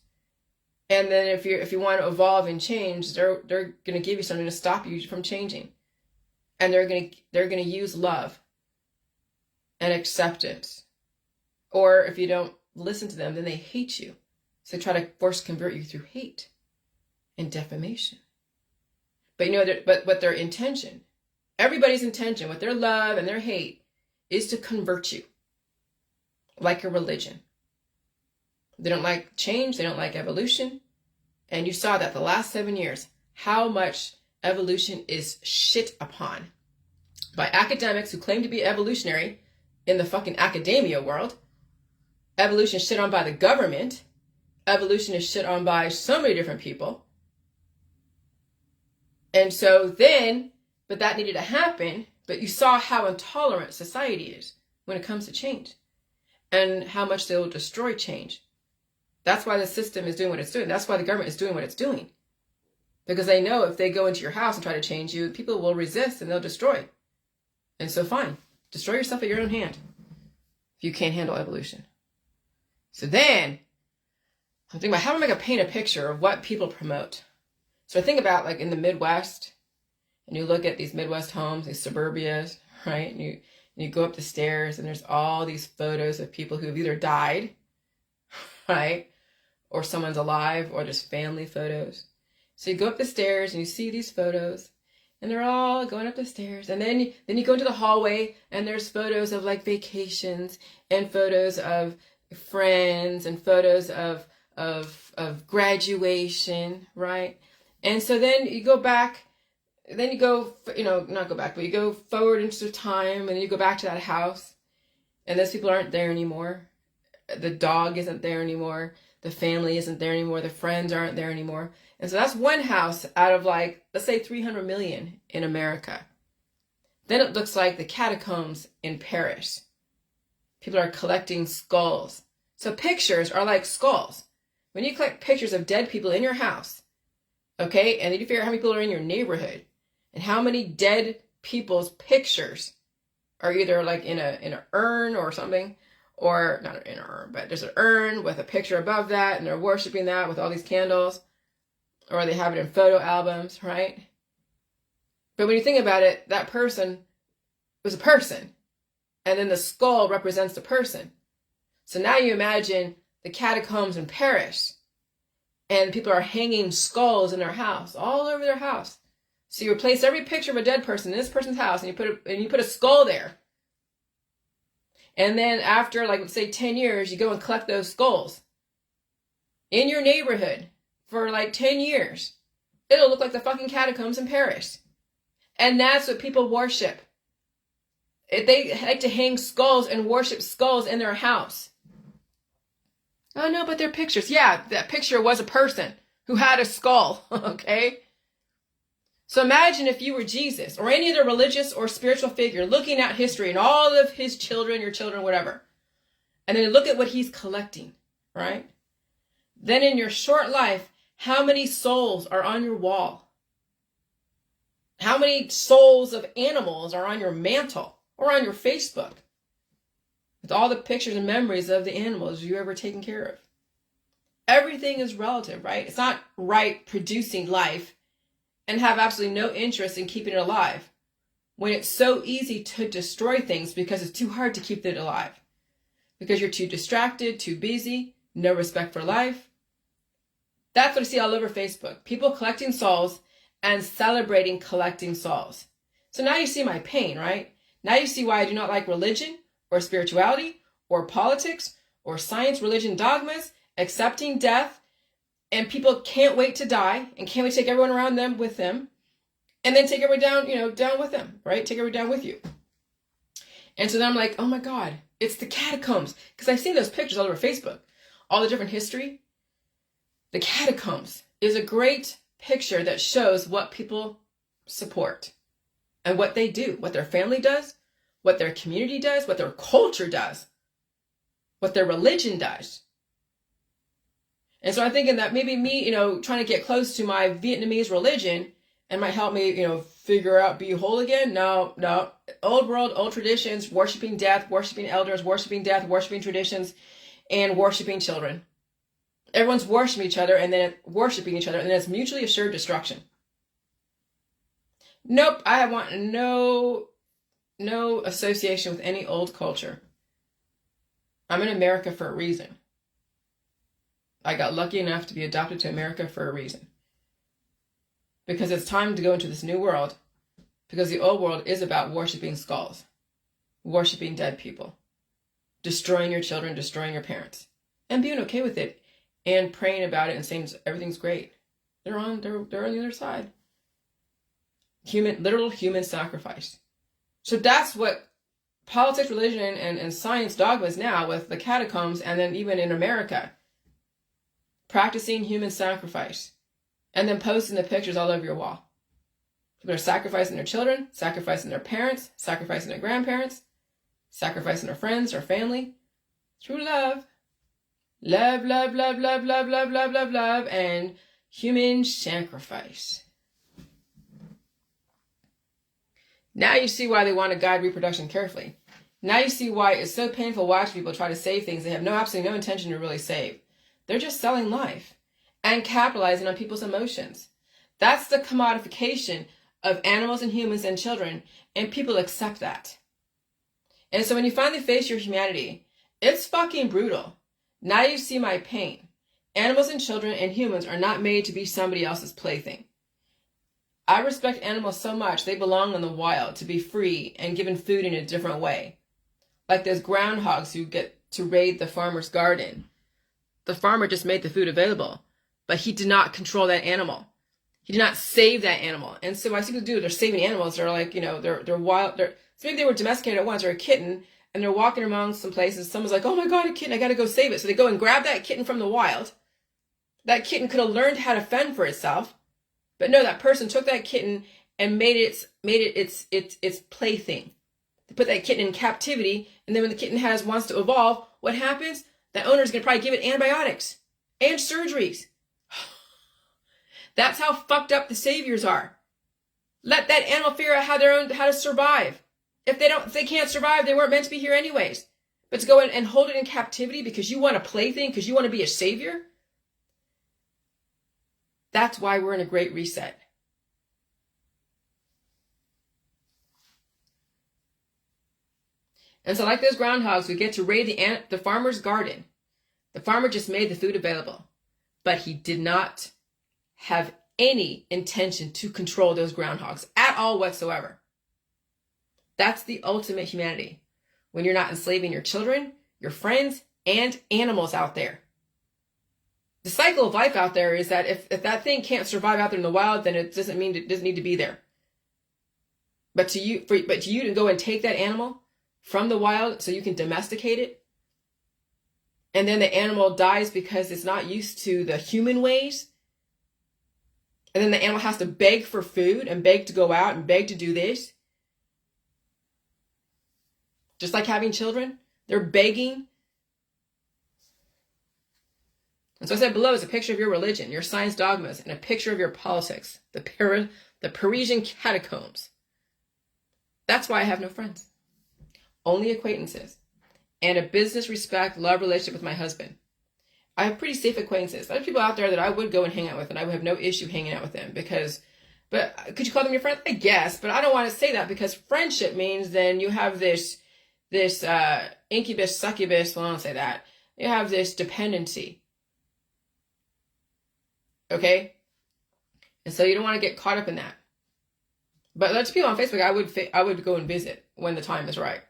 And then if you want to evolve and change, they're going to give you something to stop you from changing. And they're going to use love and acceptance. Or if you don't listen to them, then they hate you. So they try to force convert you through hate and defamation. But you know, but what their intention, everybody's intention with their love and their hate is to convert you. Like a religion. They don't like change. They don't like evolution. And you saw that the last 7 years, how much evolution is shit upon by academics who claim to be evolutionary in the fucking academia world. Evolution is shit on by the government. Evolution is shit on by so many different people. And so then, but that needed to happen. But you saw how intolerant society is when it comes to change. And how much they will destroy change. That's why the system is doing what it's doing. That's why the government is doing what it's doing. Because they know if they go into your house and try to change you, people will resist and they'll destroy. And so fine, destroy yourself at your own hand if you can't handle evolution. So then, I'm thinking about how am I going to paint a picture of what people promote. So I think about like in the Midwest, and you look at these Midwest homes, these suburbias, right? And you go up the stairs and there's all these photos of people who have either died, right? Or someone's alive, or there's family photos. So you go up the stairs and you see these photos and they're all going up the stairs. And then you go into the hallway and there's photos of like vacations and photos of friends and photos of graduation, right? And so then you go back, then you go, not go back, but you go forward into time and then you go back to that house and those people aren't there anymore. The dog isn't there anymore. The family isn't there anymore. The friends aren't there anymore. And so that's one house out of like, let's say 300 million in America. Then it looks like the catacombs in Paris. People are collecting skulls. So pictures are like skulls. When you collect pictures of dead people in your house, okay, and then you figure out how many people are in your neighborhood and how many dead people's pictures are either like in an urn or something, or not in an urn, but there's an urn with a picture above that and they're worshiping that with all these candles, or they have it in photo albums, right? But when you think about it, that person was a person, and then the skull represents the person. So now you imagine the catacombs in Paris, and people are hanging skulls in their house, all over their house. So you replace every picture of a dead person in this person's house, and you put a skull there. And then after, like, let's say 10 years, you go and collect those skulls in your neighborhood for like 10 years. It'll look like the fucking catacombs in Paris. And that's what people worship. They like to hang skulls and worship skulls in their house. Oh no, but they're pictures. Yeah, that picture was a person who had a skull, okay? So imagine if you were Jesus or any other religious or spiritual figure looking at history and all of his children, your children, whatever. And then look at what he's collecting, right? Then in your short life, how many souls are on your wall? How many souls of animals are on your mantle or on your Facebook? With all the pictures and memories of the animals you ever taken care of. Everything is relative, right? It's not right producing life and have absolutely no interest in keeping it alive when it's so easy to destroy things because it's too hard to keep it alive. Because you're too distracted, too busy, no respect for life. That's what I see all over Facebook. People collecting souls and celebrating collecting souls. So now you see my pain, right? Now you see why I do not like religion or spirituality or politics or science, religion, dogmas, accepting death. And people can't wait to die and can't wait to take everyone around them with them. And then take everyone down, down with them, right? Take everyone down with you. And so then I'm like, oh my God, it's the catacombs. Because I've seen those pictures all over Facebook, all the different history. The catacombs is a great picture that shows what people support and what they do, what their family does, what their community does, what their culture does, what their religion does. And so I'm thinking that maybe me, trying to get close to my Vietnamese religion and might help me, figure out, be whole again. No. Old world, old traditions, worshiping death, worshiping elders, worshiping death, worshiping traditions, and worshiping children. Everyone's worshiping each other and then it's mutually assured destruction. Nope, I want no association with any old culture. I'm in America for a reason. I got lucky enough to be adopted to America for a reason. Because it's time to go into this new world. Because the old world is about worshiping skulls. Worshiping dead people. Destroying your children, destroying your parents. And being okay with it. And praying about it and saying everything's great. They're on the other side. Literal human sacrifice. So that's what politics, religion, and science dogma is now with the catacombs and then even in America. Practicing human sacrifice. And then posting the pictures all over your wall. People are sacrificing their children, sacrificing their parents, sacrificing their grandparents, sacrificing their friends or family. Through love. Love, love, love, love, love, love, love, love, love, and human sacrifice. Now you see why they want to guide reproduction carefully. Now you see why it's so painful watching people try to save things they have absolutely no intention to really save. They're just selling life and capitalizing on people's emotions. That's the commodification of animals and humans and children, and people accept that. And so when you finally face your humanity, it's fucking brutal. Now you see my pain. Animals and children and humans are not made to be somebody else's plaything. I respect animals so much, they belong in the wild to be free and given food in a different way. Like those groundhogs who get to raid the farmer's garden. The farmer just made the food available, but he did not control that animal. He did not save that animal. And so what I see people do, they're saving animals. They're like, they're wild. So maybe they were domesticated at once or a kitten, and they're walking around some places. Someone's like, oh my God, a kitten, I got to go save it. So they go and grab that kitten from the wild. That kitten could have learned how to fend for itself. But no, that person took that kitten and made it its plaything. They put that kitten in captivity, and then when the kitten wants to evolve, what happens? The owner's going to probably give it antibiotics and surgeries. That's how fucked up the saviors are. Let that animal figure out how to survive. If they can't survive, they weren't meant to be here anyways. But to go in and hold it in captivity because you want a plaything, because you want to be a savior, that's why we're in a great reset. And so like those groundhogs, we get to raid the farmer's garden. The farmer just made the food available, but he did not have any intention to control those groundhogs at all whatsoever. That's the ultimate humanity. when you're not enslaving your children, your friends, and animals out there. The cycle of life out there is that if that thing can't survive out there in the wild, then it doesn't mean it doesn't need to be there. But to you to go and take that animal from the wild so you can domesticate it, and then the animal dies because it's not used to the human ways, and then the animal has to beg for food and beg to go out and beg to do this. Just like having children, they're begging. And so I said below is a picture of your religion, your science dogmas, and a picture of your politics, the Parisian catacombs. That's why I have no friends. Only acquaintances. And a business respect, love relationship with my husband. I have pretty safe acquaintances. There's people out there that I would go and hang out with, and I would have no issue hanging out with them but could you call them your friend? I guess, but I don't want to say that because friendship means then you have this incubus, succubus, well, I don't say that. You have this dependency. Okay? And so you don't want to get caught up in that. But there's people on Facebook I would go and visit when the time is right.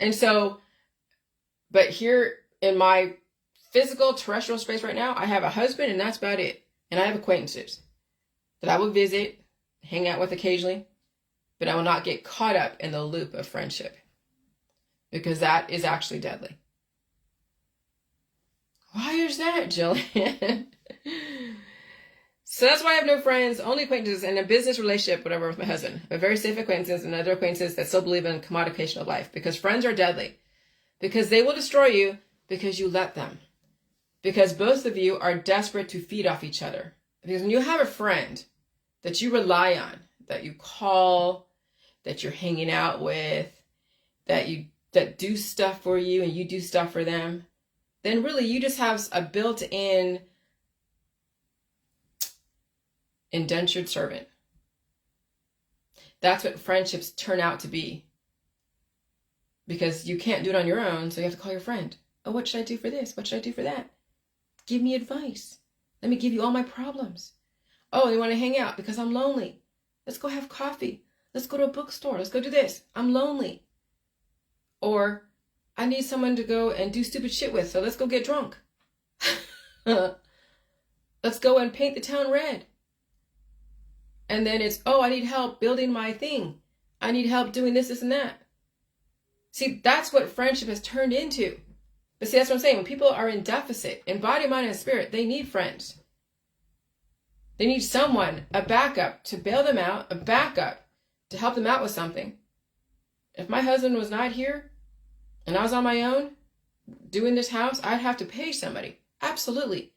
And so, but here in my physical terrestrial space right now, I have a husband and that's about it. And I have acquaintances that I will visit, hang out with occasionally, but I will not get caught up in the loop of friendship because that is actually deadly. Why is that, Jillian? So that's why I have no friends, only acquaintances, and a business relationship, whatever, with my husband. But very safe acquaintances and other acquaintances that still believe in commodification of life. Because friends are deadly. Because they will destroy you because you let them. Because both of you are desperate to feed off each other. Because when you have a friend that you rely on, that you call, that you're hanging out with, that do stuff for you and you do stuff for them, then really you just have a built-in indentured servant. That's what friendships turn out to be. Because you can't do it on your own, so you have to call your friend. Oh, what should I do for this? What should I do for that? Give me advice. Let me give you all my problems. Oh, you want to hang out because I'm lonely. Let's go have coffee. Let's go to a bookstore. Let's go do this. I'm lonely. Or I need someone to go and do stupid shit with, so let's go get drunk. Let's go and paint the town red. And then it's, oh, I need help building my thing. I need help doing this, and that. See, that's what friendship has turned into. But see, that's what I'm saying. When people are in deficit, in body, mind, and spirit, they need friends. They need someone, a backup to bail them out, a backup to help them out with something. If my husband was not here and I was on my own doing this house, I'd have to pay somebody, absolutely,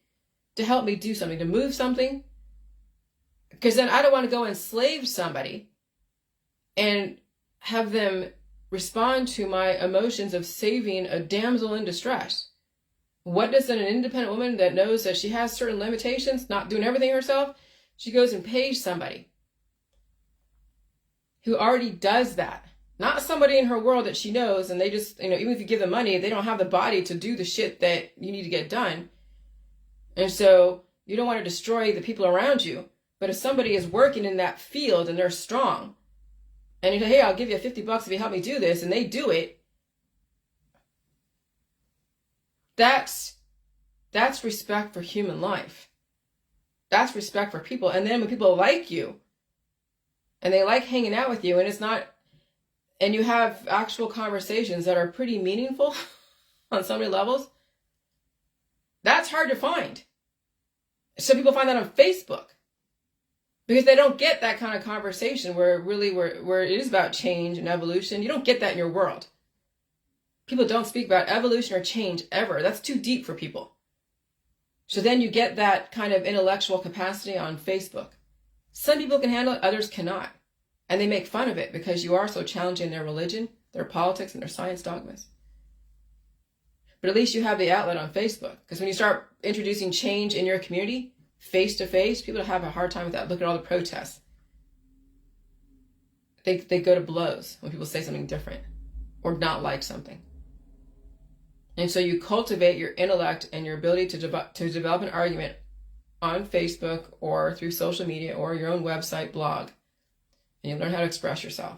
to help me do something, to move something. Because then I don't want to go enslave somebody and have them respond to my emotions of saving a damsel in distress. What does an independent woman that knows that she has certain limitations, not doing everything herself, she goes and pays somebody who already does that. Not somebody in her world that she knows, and they just, even if you give them money, they don't have the body to do the shit that you need to get done. And so you don't want to destroy the people around you. But if somebody is working in that field and they're strong, and you say, hey, I'll give you $50 if you help me do this, and they do it, that's respect for human life. That's respect for people. And then when people like you, and they like hanging out with you, and you have actual conversations that are pretty meaningful on so many levels, that's hard to find. Some people find that on Facebook. Because they don't get that kind of conversation where it is about change and evolution. You don't get that in your world. People don't speak about evolution or change ever. That's too deep for people. So then you get that kind of intellectual capacity on Facebook. Some people can handle it, others cannot. And they make fun of it because you are so challenging their religion, their politics, and their science dogmas. But at least you have the outlet on Facebook. Because when you start introducing change in your community, face to face, people have a hard time with that. Look at all the protests. They go to blows when people say something different or not like something. And so you cultivate your intellect and your ability to develop an argument on Facebook or through social media or your own website, blog. And you learn how to express yourself.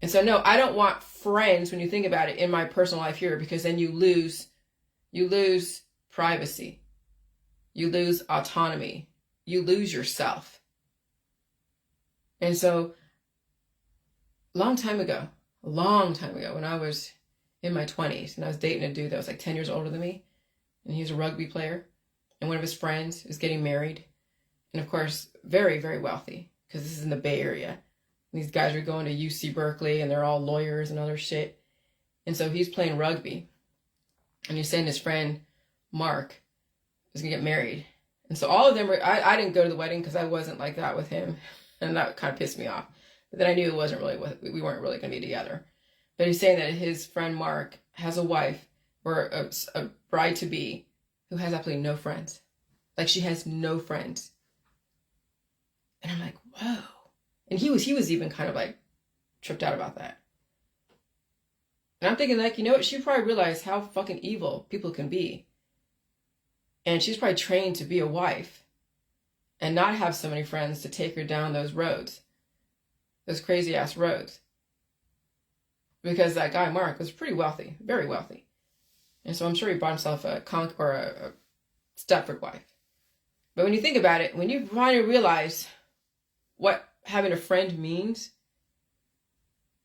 And so, no, I don't want friends, when you think about it, in my personal life here, because then you lose privacy. You lose autonomy. You lose yourself. And so, a long time ago, when I was in my 20s, and I was dating a dude that was like 10 years older than me, and he was a rugby player, and one of his friends was getting married, and of course, very, very wealthy, because this is in the Bay Area. And these guys are going to UC Berkeley, and they're all lawyers and other shit. And so he's playing rugby, and he's saying his friend, Mark, was going to get married. And so all of them were, I didn't go to the wedding because I wasn't like that with him, and that kind of pissed me off. But then I knew we weren't really going to be together. But he's saying that his friend Mark has a wife, or a bride-to-be, who has absolutely no friends. Like, she has no friends. And I'm like, whoa. And he was even kind of like tripped out about that. And I'm thinking, like, you know what? She probably realized how fucking evil people can be. And she's probably trained to be a wife and not have so many friends to take her down those roads, those crazy ass roads. Because that guy, Mark, was pretty wealthy, very wealthy. And so I'm sure he bought himself a Stepford wife. But when you think about it, when you finally realize what having a friend means,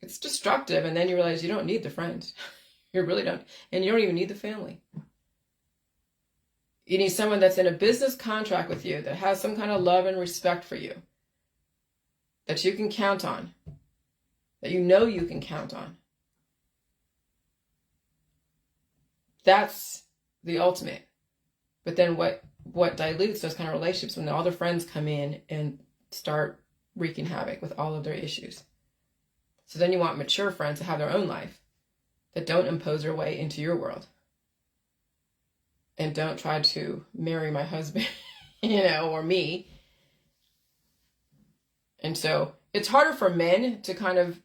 it's destructive. And then you realize you don't need the friends. You really don't. And you don't even need the family. You need someone that's in a business contract with you, that has some kind of love and respect for you, that you can count on, that you know you can count on. That's the ultimate. But then what dilutes those kind of relationships, when all their friends come in and start wreaking havoc with all of their issues. So then you want mature friends to have their own life, that don't impose their way into your world. And don't try to marry my husband, or me. And so it's harder for men to kind of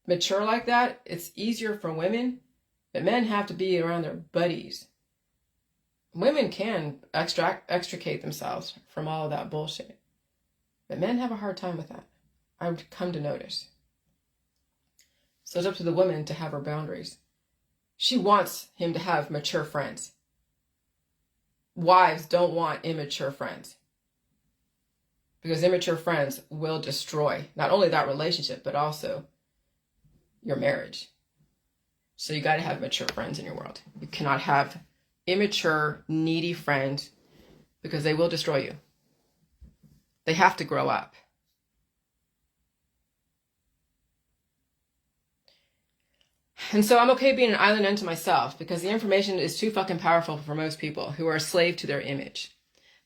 mature like that. It's easier for women, but men have to be around their buddies. Women can extricate themselves from all of that bullshit. But men have a hard time with that. I've come to notice. So it's up to the woman to have her boundaries. She wants him to have mature friends. Wives don't want immature friends, because immature friends will destroy not only that relationship, but also your marriage. So you got to have mature friends in your world. You cannot have immature, needy friends, because they will destroy you. They have to grow up. And so I'm okay being an island unto myself, because the information is too fucking powerful for most people who are a slave to their image.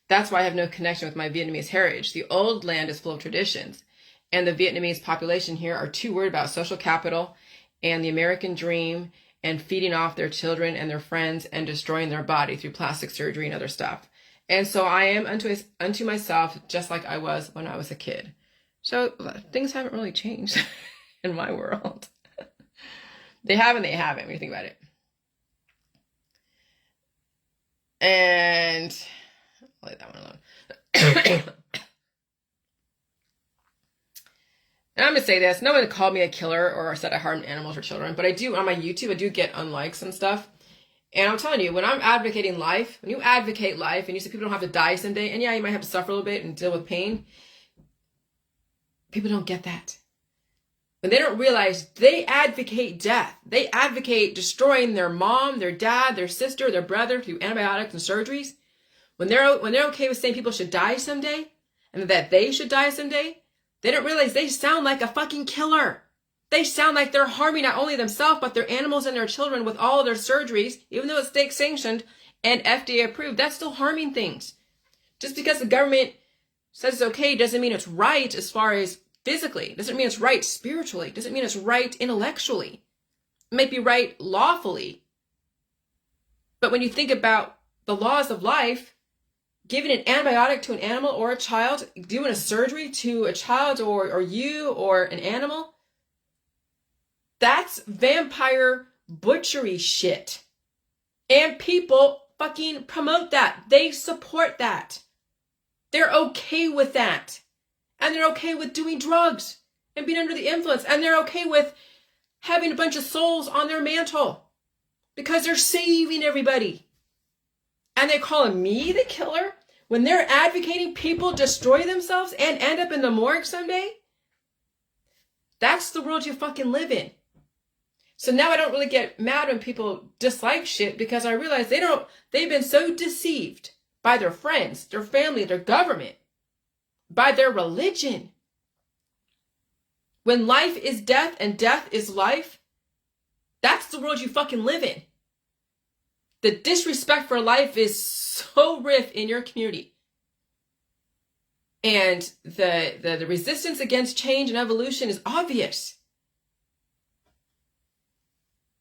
That's why I have no connection with my Vietnamese heritage. The old land is full of traditions, and the Vietnamese population here are too worried about social capital and the American dream and feeding off their children and their friends and destroying their body through plastic surgery and other stuff. And so I am unto myself, just like I was when I was a kid. So things haven't really changed in my world. They have and they haven't, when you think about it. And I'll leave that one alone. And I'm going to say this. No one called me a killer or said I harmed animals or children. But I do, on my YouTube, I do get unlikes and stuff. And I'm telling you, when I'm advocating life, when you advocate life and you say people don't have to die someday, and yeah, you might have to suffer a little bit and deal with pain, people don't get that. When they don't realize they advocate death. They advocate destroying their mom, their dad, their sister, their brother through antibiotics and surgeries. When they're okay with saying people should die someday and that they should die someday, they don't realize they sound like a fucking killer. They sound like they're harming not only themselves, but their animals and their children with all of their surgeries, even though it's state sanctioned and FDA approved. That's still harming things. Just because the government says it's okay doesn't mean it's right as far as physically. Doesn't mean it's right spiritually. Doesn't mean it's right intellectually. It might be right lawfully. But when you think about the laws of life, giving an antibiotic to an animal or a child, doing a surgery to a child or you or an animal, that's vampire butchery shit. And people fucking promote that. They support that. They're okay with that. And they're okay with doing drugs and being under the influence. And they're okay with having a bunch of souls on their mantle because they're saving everybody. And they're calling me the killer when they're advocating people destroy themselves and end up in the morgue someday? That's the world you fucking live in. So now I don't really get mad when people dislike shit because I realize they've been so deceived by their friends, their family, their government, by their religion. When life is death and death is life, that's the world you fucking live in. The disrespect for life is so rife in your community. And the resistance against change and evolution is obvious.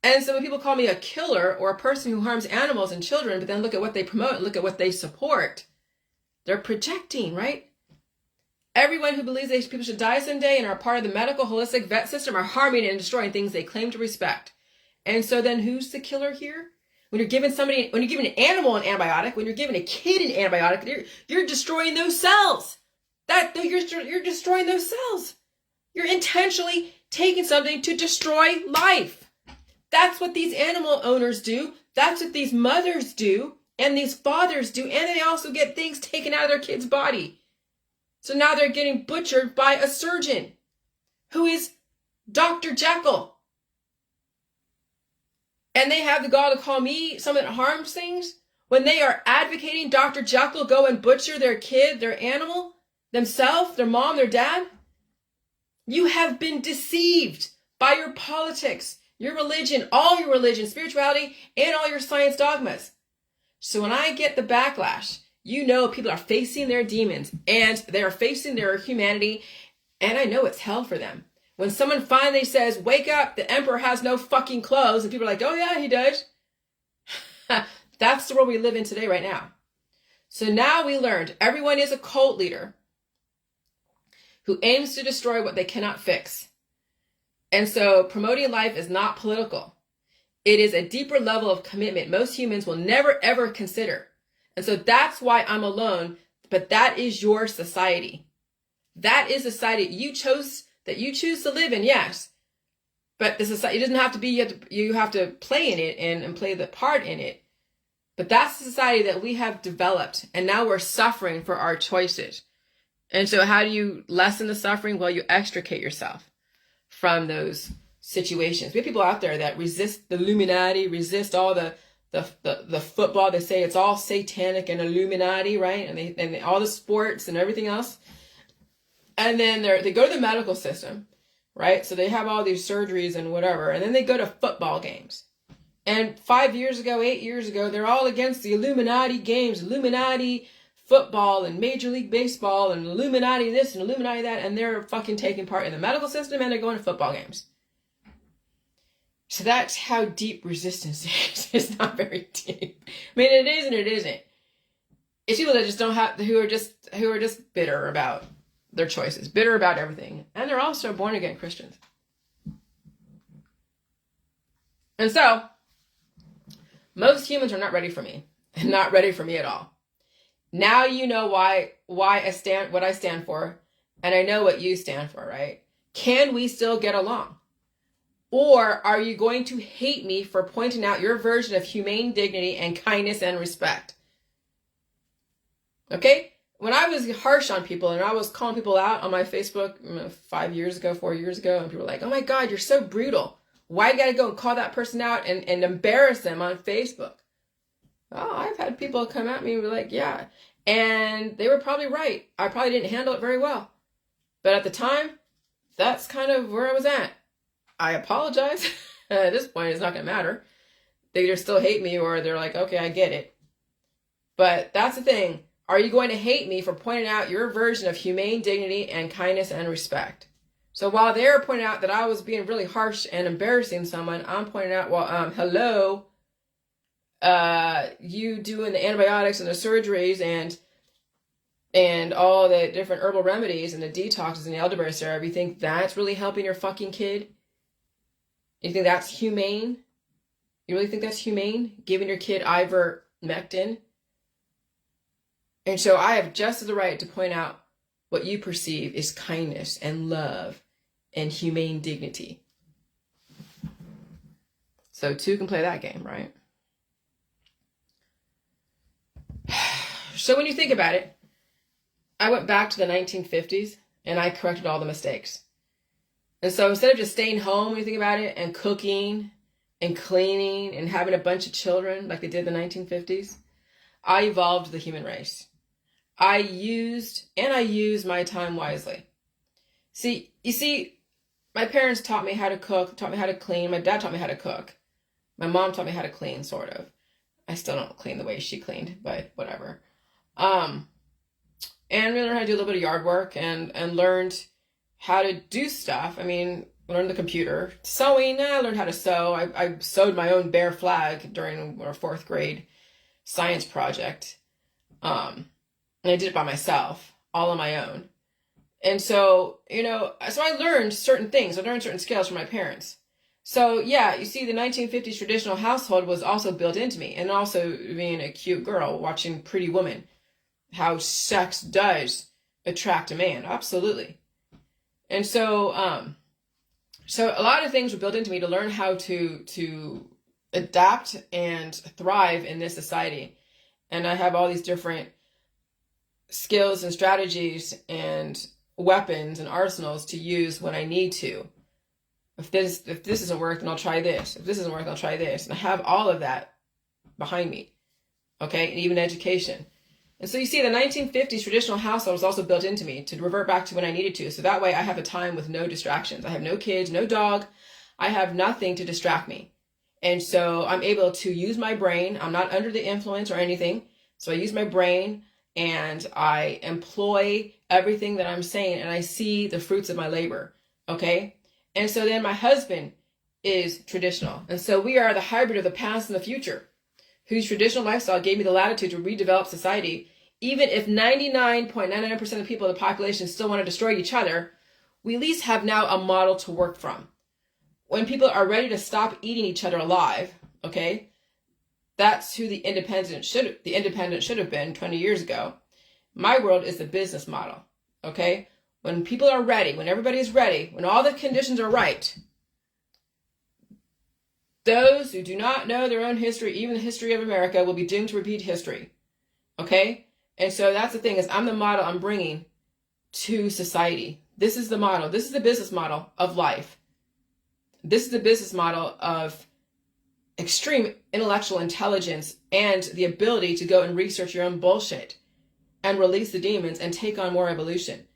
And so when people call me a killer or a person who harms animals and children, but then look at what they promote, look at what they support, they're projecting, right? Everyone who believes people should die someday and are part of the medical holistic vet system are harming and destroying things they claim to respect. And so then who's the killer here? When you're giving an animal an antibiotic, when you're giving a kid an antibiotic, you're destroying those cells. You're destroying those cells. You're intentionally taking something to destroy life. That's what these animal owners do. That's what these mothers do and these fathers do. And they also get things taken out of their kid's body. So now they're getting butchered by a surgeon who is Dr. Jekyll. And they have the gall to call me someone that harms things when they are advocating Dr. Jekyll go and butcher their kid, their animal, themselves, their mom, their dad. You have been deceived by your politics, your religion, all your religion, spirituality, and all your science dogmas. So when I get the backlash, you know people are facing their demons and they are facing their humanity, and I know it's hell for them. When someone finally says, wake up, the emperor has no fucking clothes, and people are like, oh yeah, he does. That's the world we live in today right now. So now we learned everyone is a cult leader who aims to destroy what they cannot fix. And so promoting life is not political. It is a deeper level of commitment most humans will never, ever consider. And so that's why I'm alone, but that is your society. That is the society you choose to live in, yes. But the society, it doesn't have to be, you have to play in it and play the part in it. But that's the society that we have developed, and now we're suffering for our choices. And so how do you lessen the suffering? Well, you extricate yourself from those situations. We have people out there that resist the Illuminati, resist all the football. They say it's all satanic and Illuminati, right? And all the sports and everything else. And then they go to the medical system, right? So they have all these surgeries and whatever. And then they go to football games. And 5 years ago, 8 years ago, they're all against the Illuminati games, Illuminati football and Major League Baseball and Illuminati this and Illuminati that. And they're fucking taking part in the medical system and they're going to football games. So that's how deep resistance is. It's not very deep. I mean, it is and it isn't. It's people that just don't have, who are just bitter about their choices, bitter about everything. And they're also born again Christians. And so, most humans are not ready for me. Not ready for me at all. Now you know why I stand, what I stand for, and I know what you stand for, right? Can we still get along? Or are you going to hate me for pointing out your version of humane dignity and kindness and respect? Okay? When I was harsh on people and I was calling people out on my Facebook 5 years ago, 4 years ago, and people were like, oh my God, you're so brutal. Why you gotta go and call that person out and embarrass them on Facebook? Oh, I've had people come at me and be like, yeah. And they were probably right. I probably didn't handle it very well. But at the time, that's kind of where I was at. I apologize. At this point, it's not going to matter. They either still hate me or they're like, okay, I get it. But that's the thing. Are you going to hate me for pointing out your version of humane dignity and kindness and respect? So while they're pointing out that I was being really harsh and embarrassing someone, I'm pointing out, well, hello, you doing the antibiotics and the surgeries and all the different herbal remedies and the detoxes and the elderberry syrup, you think that's really helping your fucking kid? You think that's humane? You really think that's humane? Giving your kid ivermectin? And so I have just the right to point out what you perceive is kindness and love and humane dignity. So two can play that game, right? So when you think about it, I went back to the 1950s and I corrected all the mistakes. And so instead of just staying home, when you think about it, and cooking and cleaning and having a bunch of children like they did in the 1950s, I evolved the human race. I used my time wisely. You see, my parents taught me how to cook, taught me how to clean. My dad taught me how to cook. My mom taught me how to clean, sort of. I still don't clean the way she cleaned, but whatever. And we learned how to do a little bit of yard work and learned how to do stuff. I mean, learned the computer. Sewing, I learned how to sew. I sewed my own bear flag during our 4th grade science project. And I did it by myself, all on my own. And so, so I learned certain things. I learned certain skills from my parents. So yeah, you see, the 1950s traditional household was also built into me. And also being a cute girl, watching Pretty Woman, how sex does attract a man. Absolutely. And so, so a lot of things were built into me to learn how to adapt and thrive in this society. And I have all these different skills and strategies and weapons and arsenals to use when I need to. If this doesn't work, then I'll try this. If this doesn't work, I'll try this. And I have all of that behind me. Okay, and even education. And so you see, the 1950s traditional household was also built into me to revert back to when I needed to. So that way I have a time with no distractions. I have no kids, no dog. I have nothing to distract me. And so I'm able to use my brain. I'm not under the influence or anything. So I use my brain and I employ everything that I'm saying, and I see the fruits of my labor. Okay? And so then my husband is traditional. And so we are the hybrid of the past and the future, whose traditional lifestyle gave me the latitude to redevelop society. Even if 99.99% of the people of the population still want to destroy each other, we at least have now a model to work from. When people are ready to stop eating each other alive, okay, that's who the independent should have been 20 years ago. My world is the business model, okay? When people are ready, when everybody is ready, when all the conditions are right, those who do not know their own history, even the history of America, will be doomed to repeat history. Okay? And so that's the thing, is I'm the model I'm bringing to society. This is the model. This is the business model of life. This is the business model of extreme intellectual intelligence and the ability to go and research your own bullshit and release the demons and take on more evolution.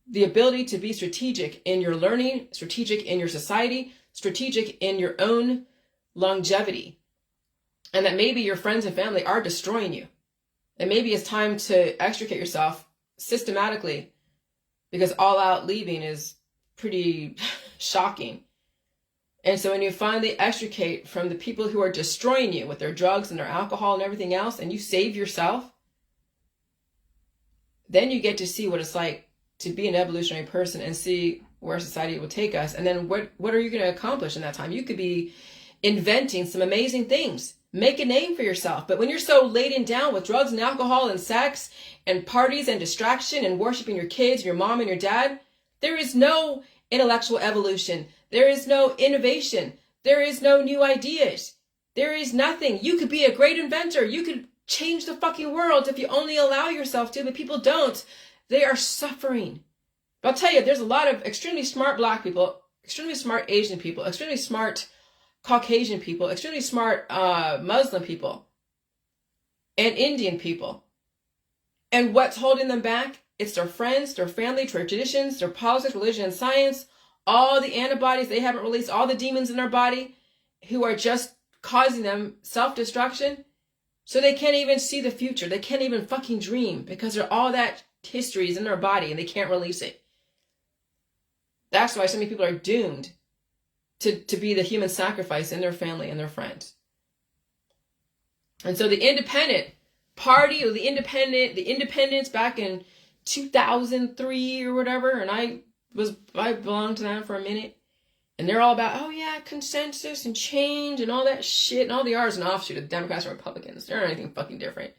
The ability to be strategic in your learning, strategic in your society, strategic in your own longevity. And that maybe your friends and family are destroying you. And maybe it's time to extricate yourself systematically, because all out leaving is pretty shocking. And so when you finally extricate from the people who are destroying you with their drugs and their alcohol and everything else, and you save yourself, then you get to see what it's like to be an evolutionary person and see where society will take us. And then what are you going to accomplish in that time? You could be inventing some amazing things. Make a name for yourself. But when you're so laden down with drugs and alcohol and sex and parties and distraction and worshiping your kids, your mom and your dad, there is no intellectual evolution. There is no innovation. There is no new ideas. There is nothing. You could be a great inventor. You could change the fucking world if you only allow yourself to, but people don't. They are suffering. But I'll tell you, there's a lot of extremely smart Black people, extremely smart Asian people, extremely smart Caucasian people, extremely smart Muslim people, and Indian people. And what's holding them back? It's their friends, their family, traditions, their politics, religion, and science, all the antibodies they haven't released, all the demons in their body who are just causing them self-destruction. So they can't even see the future. They can't even fucking dream because they're all that history is in their body and they can't release it. That's why so many people are doomed to be the human sacrifice in their family and their friends. And so the independent party, or the independents back in 2003 or whatever, and I belonged to them for a minute, and they're all about, oh yeah, consensus and change and all that shit, and all the R's an offshoot of Democrats and Republicans. They're not anything fucking different.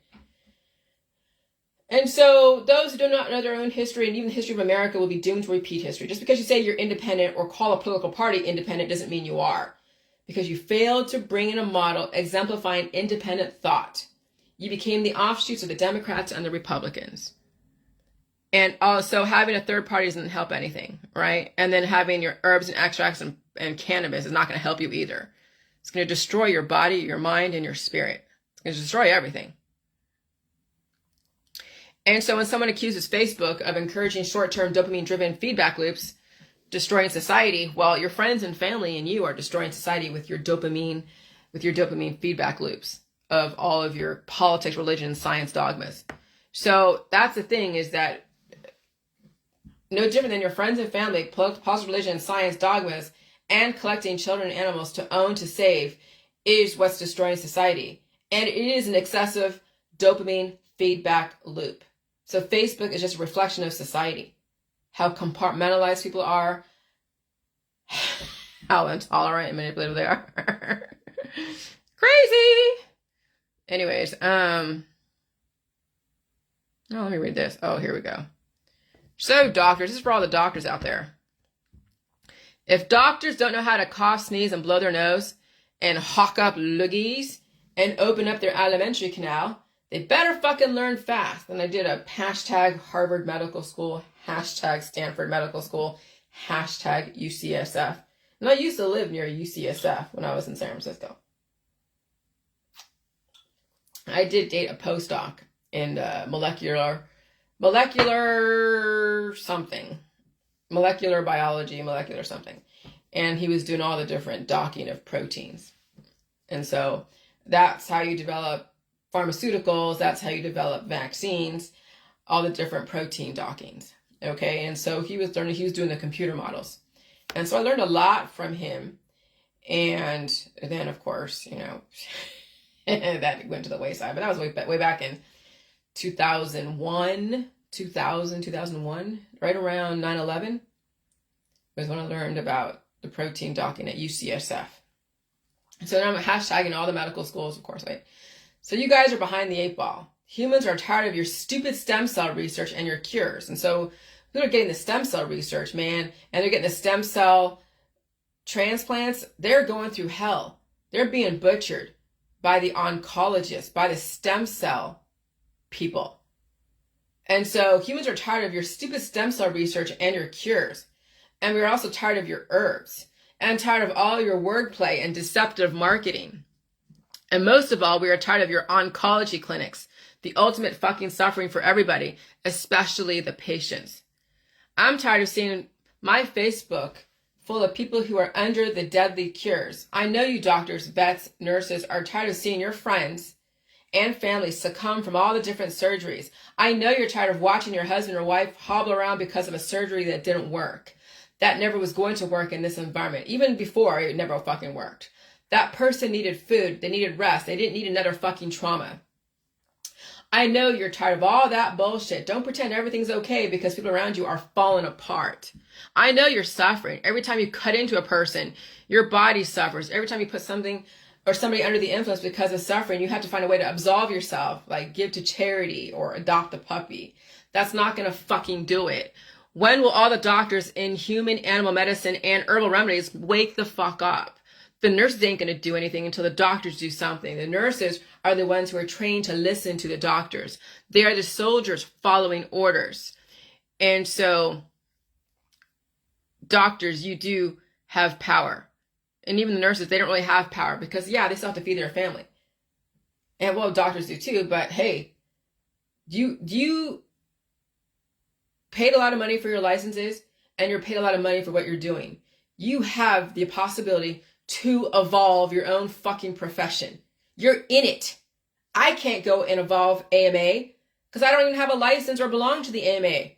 And so those who do not know their own history and even the history of America will be doomed to repeat history. Just because you say you're independent or call a political party independent doesn't mean you are. because you failed to bring in a model exemplifying independent thought. You became the offshoots of the Democrats and the Republicans. And also having a third party doesn't help anything, right? And then having your herbs and extracts and cannabis is not going to help you either. It's going to destroy your body, your mind, and your spirit. It's going to destroy everything. And so when someone accuses Facebook of encouraging short-term dopamine-driven feedback loops, destroying society, well, your friends and family and you are destroying society with your dopamine feedback loops of all of your politics, religion, science dogmas. So that's the thing, is that no different than your friends and family, positive religion, science dogmas, and collecting children and animals to own, to save, is what's destroying society. And it is an excessive dopamine feedback loop. So Facebook is just a reflection of society. How compartmentalized people are, how intolerant and manipulative they are. Crazy. Anyways, let me read this. Oh, here we go. So doctors, this is for all the doctors out there. If doctors don't know how to cough, sneeze, and blow their nose, and hawk up loogies, and open up their alimentary canal, they better fucking learn fast. And I did a hashtag Harvard Medical School, hashtag Stanford Medical School, hashtag UCSF. And I used to live near UCSF when I was in San Francisco. I did date a postdoc in molecular biology, molecular something. And he was doing all the different docking of proteins. And so that's how you develop pharmaceuticals. That's how you develop vaccines, all the different protein dockings. Okay. And so he was doing the computer models. And so I learned a lot from him. And then, of course, that went to the wayside. But that was way back in 2001, right around 9/11 was when I learned about the protein docking at UCSF. So now I'm hashtagging all the medical schools, of course, right? So you guys are behind the 8 ball. Humans are tired of your stupid stem cell research and your cures. And so people are getting the stem cell research, man, and they're getting the stem cell transplants. They're going through hell. They're being butchered by the oncologists, by the stem cell people. And so humans are tired of your stupid stem cell research and your cures. And we're also tired of your herbs and tired of all your wordplay and deceptive marketing. And most of all, we are tired of your oncology clinics, the ultimate fucking suffering for everybody, especially the patients. I'm tired of seeing my Facebook full of people who are under the deadly cures. I know you doctors, vets, nurses are tired of seeing your friends and families succumb from all the different surgeries. I know you're tired of watching your husband or wife hobble around because of a surgery that didn't work. That never was going to work in this environment. Even before, it never fucking worked. That person needed food. They needed rest. They didn't need another fucking trauma. I know you're tired of all that bullshit. Don't pretend everything's okay because people around you are falling apart. I know you're suffering. Every time you cut into a person, your body suffers. Every time you put something or somebody under the influence because of suffering, you have to find a way to absolve yourself, like give to charity or adopt a puppy. That's not going to fucking do it. When will all the doctors in human animal medicine and herbal remedies wake the fuck up? The nurses ain't going to do anything until the doctors do something. The nurses are the ones who are trained to listen to the doctors. They are the soldiers following orders. And so, doctors, you do have power. And even the nurses, they don't really have power because, yeah, they still have to feed their family. And, well, doctors do too. But, hey, you paid a lot of money for your licenses and you're paid a lot of money for what you're doing. You have the possibility to evolve your own fucking profession. You're in it. I can't go and evolve AMA because I don't even have a license or belong to the AMA.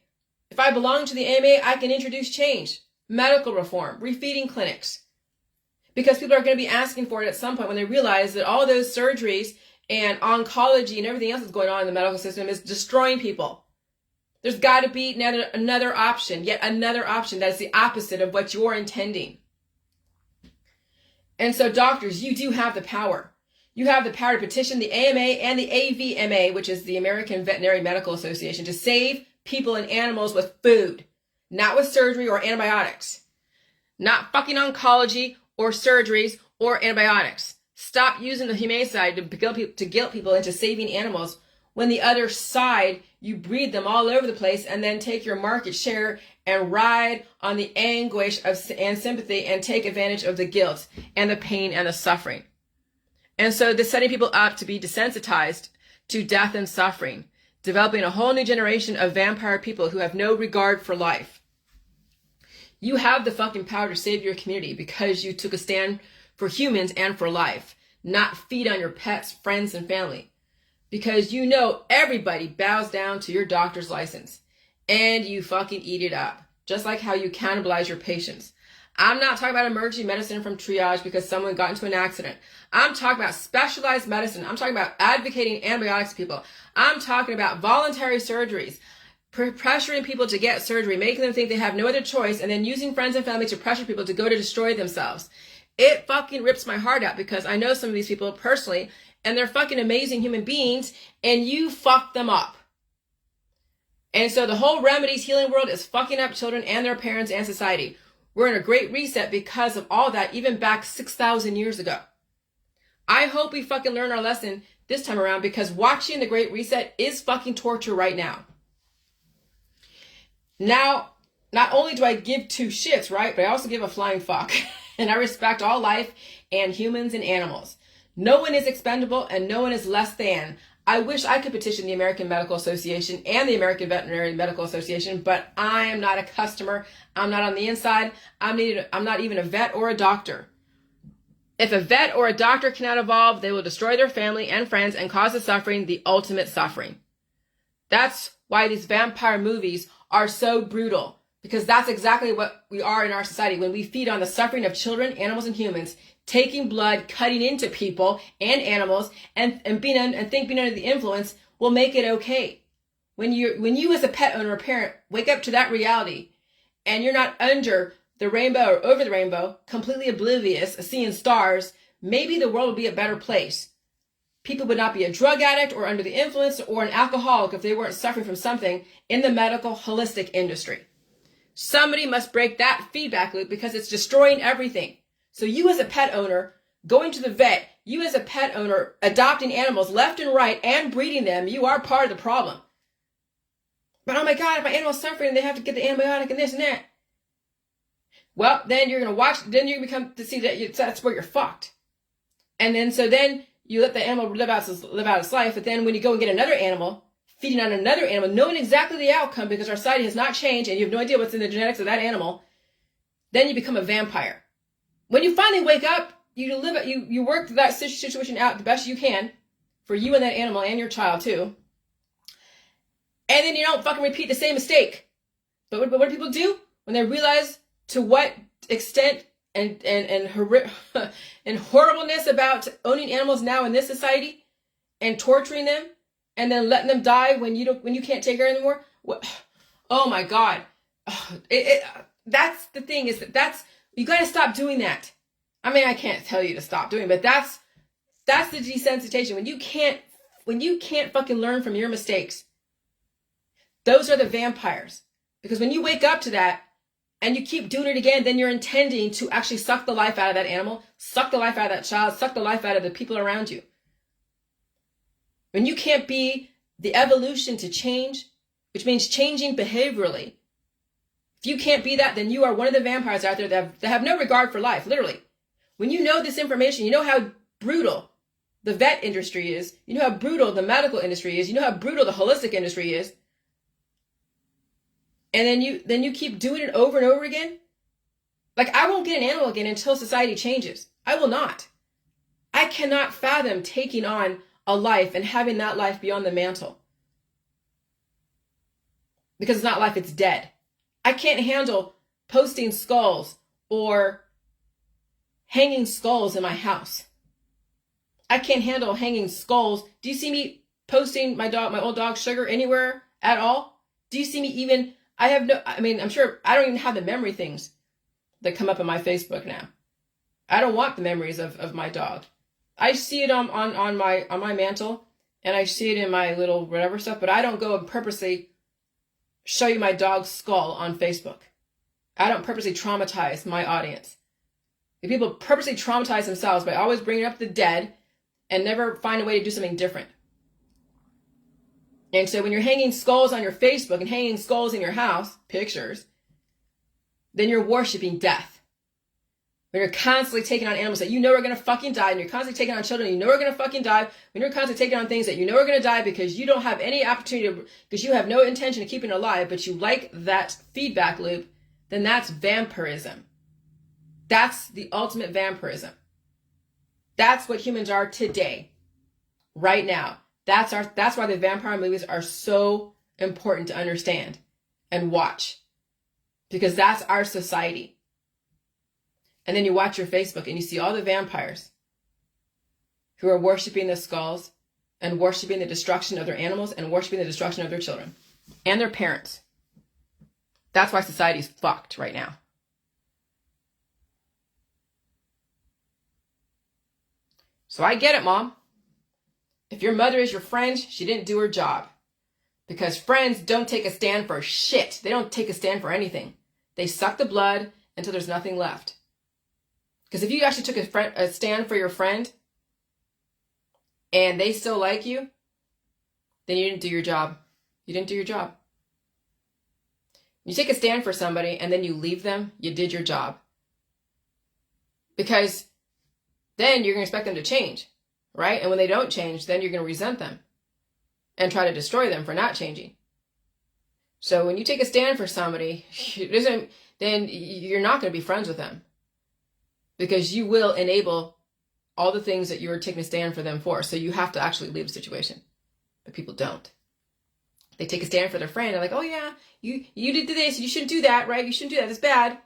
If I belong to the AMA, I can introduce change, medical reform, refeeding clinics. Because people are going to be asking for it at some point when they realize that all those surgeries and oncology and everything else that's going on in the medical system is destroying people. There's got to be another option, yet another option that is the opposite of what you're intending. And so, doctors, you do have the power. You have the power to petition the AMA and the AVMA, which is the American Veterinary Medical Association, to save people and animals with food, not with surgery or antibiotics, not fucking oncology or surgeries or antibiotics. Stop using the humane side to guilt people into saving animals when the other side, you breed them all over the place and then take your market share and ride on the anguish and sympathy and take advantage of the guilt and the pain and the suffering. And so they're setting people up to be desensitized to death and suffering, developing a whole new generation of vampire people who have no regard for life. You have the fucking power to save your community because you took a stand for humans and for life, not feed on your pets, friends, and family. Because you know everybody bows down to your doctor's license and you fucking eat it up. Just like how you cannibalize your patients. I'm not talking about emergency medicine from triage because someone got into an accident. I'm talking about specialized medicine. I'm talking about advocating antibiotics to people. I'm talking about voluntary surgeries, pressuring people to get surgery, making them think they have no other choice, and then using friends and family to pressure people to go to destroy themselves. It fucking rips my heart out because I know some of these people personally, and they're fucking amazing human beings, and you fuck them up. And so the whole remedies healing world is fucking up children and their parents and society. We're in a great reset because of all that, even back 6,000 years ago. I hope we fucking learn our lesson this time around because watching the Great Reset is fucking torture right now. Now, not only do I give two shits, right, but I also give a flying fuck. And I respect all life and humans and animals. No one is expendable and no one is less than. I wish I could petition the American Medical Association and the American Veterinary Medical Association, but I am not a customer. I'm not on the inside. I'm not even a vet or a doctor. If a vet or a doctor cannot evolve, they will destroy their family and friends and cause the suffering, the ultimate suffering. That's why these vampire movies are so brutal, because that's exactly what we are in our society when we feed on the suffering of children, animals, and humans, taking blood, cutting into people and animals, and being under the influence will make it okay. When you as a pet owner or parent wake up to that reality, and you're not under the rainbow or over the rainbow, completely oblivious, seeing stars, maybe the world would be a better place. People would not be a drug addict or under the influence or an alcoholic if they weren't suffering from something in the medical holistic industry. Somebody must break that feedback loop because it's destroying everything. So you as a pet owner, going to the vet, you as a pet owner, adopting animals left and right and breeding them, you are part of the problem. But oh my God, if my animal's suffering, they have to get the antibiotic and this and that. Well, then you're going to watch, then you become to see that that's where you're fucked. And then you let the animal live out its life, but then when you go and get another animal, feeding on another animal, knowing exactly the outcome because our society has not changed and you have no idea what's in the genetics of that animal, then you become a vampire. When you finally wake up, you work that situation out the best you can for you and that animal and your child too. And then you don't fucking repeat the same mistake. But what do people do when they realize to what extent and horribleness about owning animals now in this society and torturing them and then letting them die when you can't take care anymore? Oh my God. That's the thing is that's you got to stop doing that. I mean, I can't tell you to stop doing, but that's the desensitization. When you can't fucking learn from your mistakes. Those are the vampires. Because when you wake up to that and you keep doing it again, then you're intending to actually suck the life out of that animal, suck the life out of that child, suck the life out of the people around you. When you can't be the evolution to change, which means changing behaviorally, if you can't be that, then you are one of the vampires out there that have no regard for life, literally. When you know this information, you know how brutal the vet industry is, you know how brutal the medical industry is, you know how brutal the holistic industry is, and then you keep doing it over and over again. Like, I won't get an animal again until society changes. I will not. I cannot fathom taking on a life and having that life be on the mantle. Because it's not life, it's dead. I can't handle posting skulls or hanging skulls in my house. I can't handle hanging skulls. Do you see me posting my old dog Sugar anywhere at all? Do you see me even, I'm sure I don't even have the memory things that come up on my Facebook now. I don't want the memories of my dog. I see it on my mantle and I see it in my little whatever stuff, but I don't go and purposely show you my dog's skull on Facebook. I don't purposely traumatize my audience People purposely traumatize themselves by always bringing up the dead and never find a way to do something different. And so when you're hanging skulls on your Facebook and hanging skulls in your house, pictures, then you're worshiping death. When you're constantly taking on animals that you know are going to fucking die, and you're constantly taking on children you know are going to fucking die, when you're constantly taking on things that you know are going to die because you don't have any opportunity, because you have no intention of keeping it alive, but you like that feedback loop, then that's vampirism. That's the ultimate vampirism. That's what humans are today, right now. That's why the vampire movies are so important to understand and watch, because that's our society. And then you watch your Facebook and you see all the vampires who are worshiping the skulls and worshiping the destruction of their animals and worshiping the destruction of their children and their parents. That's why society's fucked right now. So I get it, Mom. If your mother is your friend, she didn't do her job. Because friends don't take a stand for shit. They don't take a stand for anything. They suck the blood until there's nothing left. Because if you actually took a stand for your friend and they still like you, then you didn't do your job. You didn't do your job. You take a stand for somebody and then you leave them, you did your job. Because then you're going to expect them to change, right? And when they don't change, then you're going to resent them and try to destroy them for not changing. So when you take a stand for somebody, then you're not going to be friends with them, because you will enable all the things that you were taking a stand for them for. So you have to actually leave the situation. But people don't. They take a stand for their friend. They're like, oh yeah, you did this. You shouldn't do that, right? You shouldn't do that. That's bad.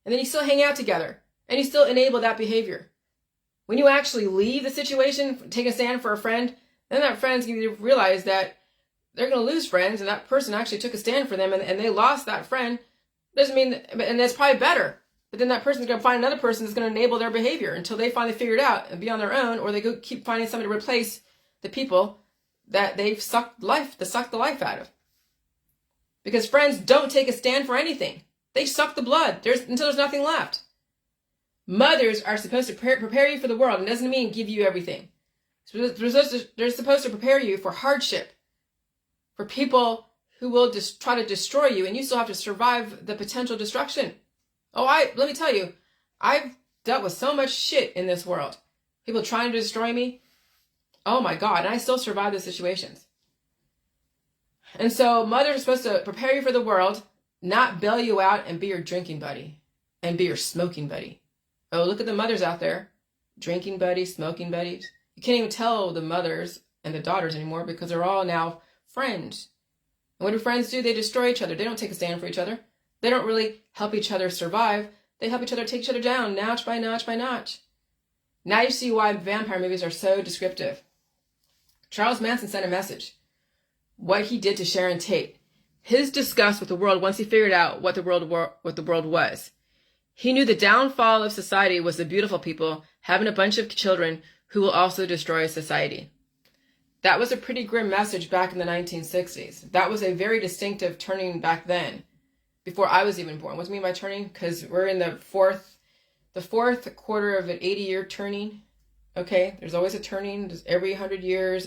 And then you still hang out together. And you still enable that behavior. When you actually leave the situation, take a stand for a friend, then that friend's going to realize that they're going to lose friends, and that person actually took a stand for them, and they lost that friend. Doesn't mean, and that's probably better. But then that person's going to find another person that's going to enable their behavior until they finally figure it out and be on their own, or they go keep finding somebody to replace the people that they've sucked the life out of. Because friends don't take a stand for anything. They suck the blood until there's nothing left. Mothers are supposed to prepare you for the world. It doesn't mean give you everything. They're supposed to prepare you for hardship, for people who will just try to destroy you, and you still have to survive the potential destruction. Let me tell you, I've dealt with so much shit in this world. People trying to destroy me. Oh my God, and I still survive the situations. And so mothers are supposed to prepare you for the world, not bail you out and be your drinking buddy and be your smoking buddy. Oh, look at the mothers out there. Drinking buddies, smoking buddies. You can't even tell the mothers and the daughters anymore because they're all now friends. And what do friends do? They destroy each other. They don't take a stand for each other. They don't really help each other survive. They help each other take each other down, notch by notch by notch. Now you see why vampire movies are so descriptive. Charles Manson sent a message. What he did to Sharon Tate. His disgust with the world once he figured out what the world was. He knew the downfall of society was the beautiful people having a bunch of children who will also destroy society. That was a pretty grim message back in the 1960s. That was a very distinctive turning back then, before I was even born. What do you mean by turning? Because we're in the fourth quarter of an 80-year turning. Okay, there's always a turning. There's every 100 years,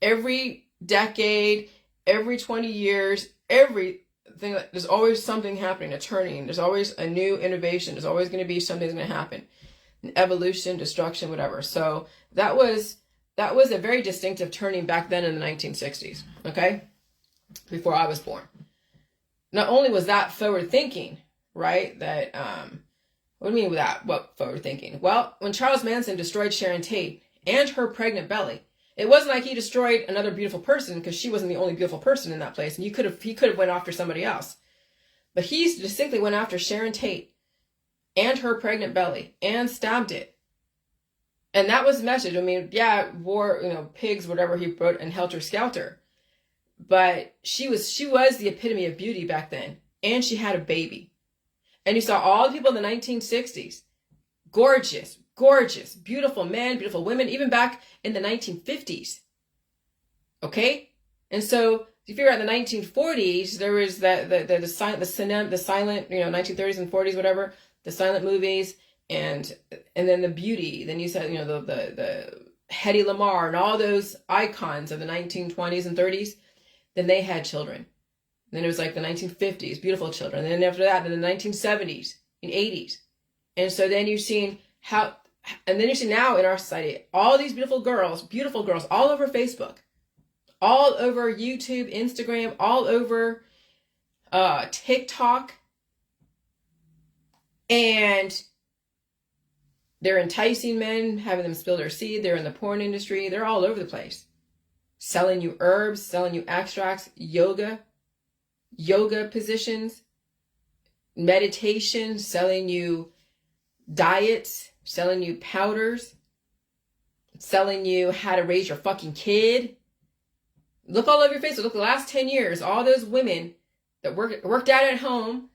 every decade, every 20 years, there's always something happening, a turning. There's always a new innovation. There's always going to be something that's going to happen. An evolution, destruction, whatever. So that was a very distinctive turning back then in the 1960s, okay? Before I was born. Not only was that forward thinking, right? That, what do you mean with that? What forward thinking? Well, when Charles Manson destroyed Sharon Tate and her pregnant belly, it wasn't like he destroyed another beautiful person, because she wasn't the only beautiful person in that place, and he could have went after somebody else. But he distinctly went after Sharon Tate and her pregnant belly and stabbed it. And that was the message. I mean, yeah, war, pigs, whatever he wrote, and helter skelter. But she was the epitome of beauty back then, and she had a baby. And you saw all the people in the 1960s, gorgeous, beautiful men, beautiful women, even back in the 1950s. Okay? And so if you figure out the 1940s, there was the silent, 1930s and 40s, whatever, the silent movies, and then the beauty. Then you said, the Hedy Lamarr and all those icons of the 1920s and 30s. Then they had children. And then it was like the 1950s, beautiful children. And then after that, in the 1970s and 80s. And so then you've seen and then you see now in our society, all these beautiful girls all over Facebook, all over YouTube, Instagram, all over TikTok. And they're enticing men, having them spill their seed. They're in the porn industry. They're all over the place. Selling you herbs, selling you extracts, yoga positions, meditation, selling you diets, selling you powders, selling you how to raise your fucking kid. Look all over your Facebook. Look, the last 10 years, all those women that worked out at home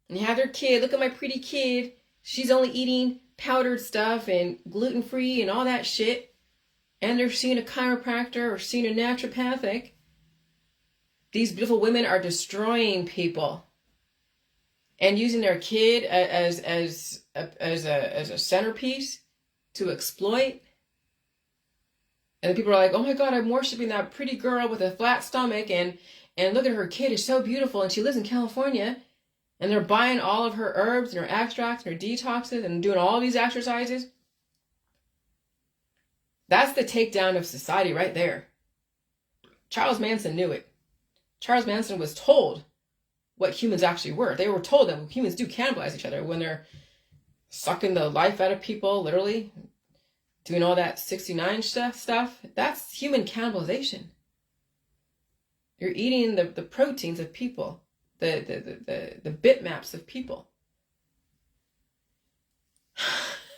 and have their kid. Look at my pretty kid. She's only eating powdered stuff and gluten-free and all that shit. And they're seeing a chiropractor or seeing a naturopathic. These beautiful women are destroying people and using their kid as a centerpiece to exploit. And then people are like, oh my God, I'm worshiping that pretty girl with a flat stomach, and look at her kid is so beautiful, and she lives in California. And they're buying all of her herbs and her extracts and her detoxes and doing all these exercises. That's the takedown of society right there. Charles Manson knew it. Charles Manson was told what humans actually were. They were told that humans do cannibalize each other when they're sucking the life out of people, literally, doing all that 69 stuff. That's human cannibalization. You're eating the proteins of people, the bitmaps of people.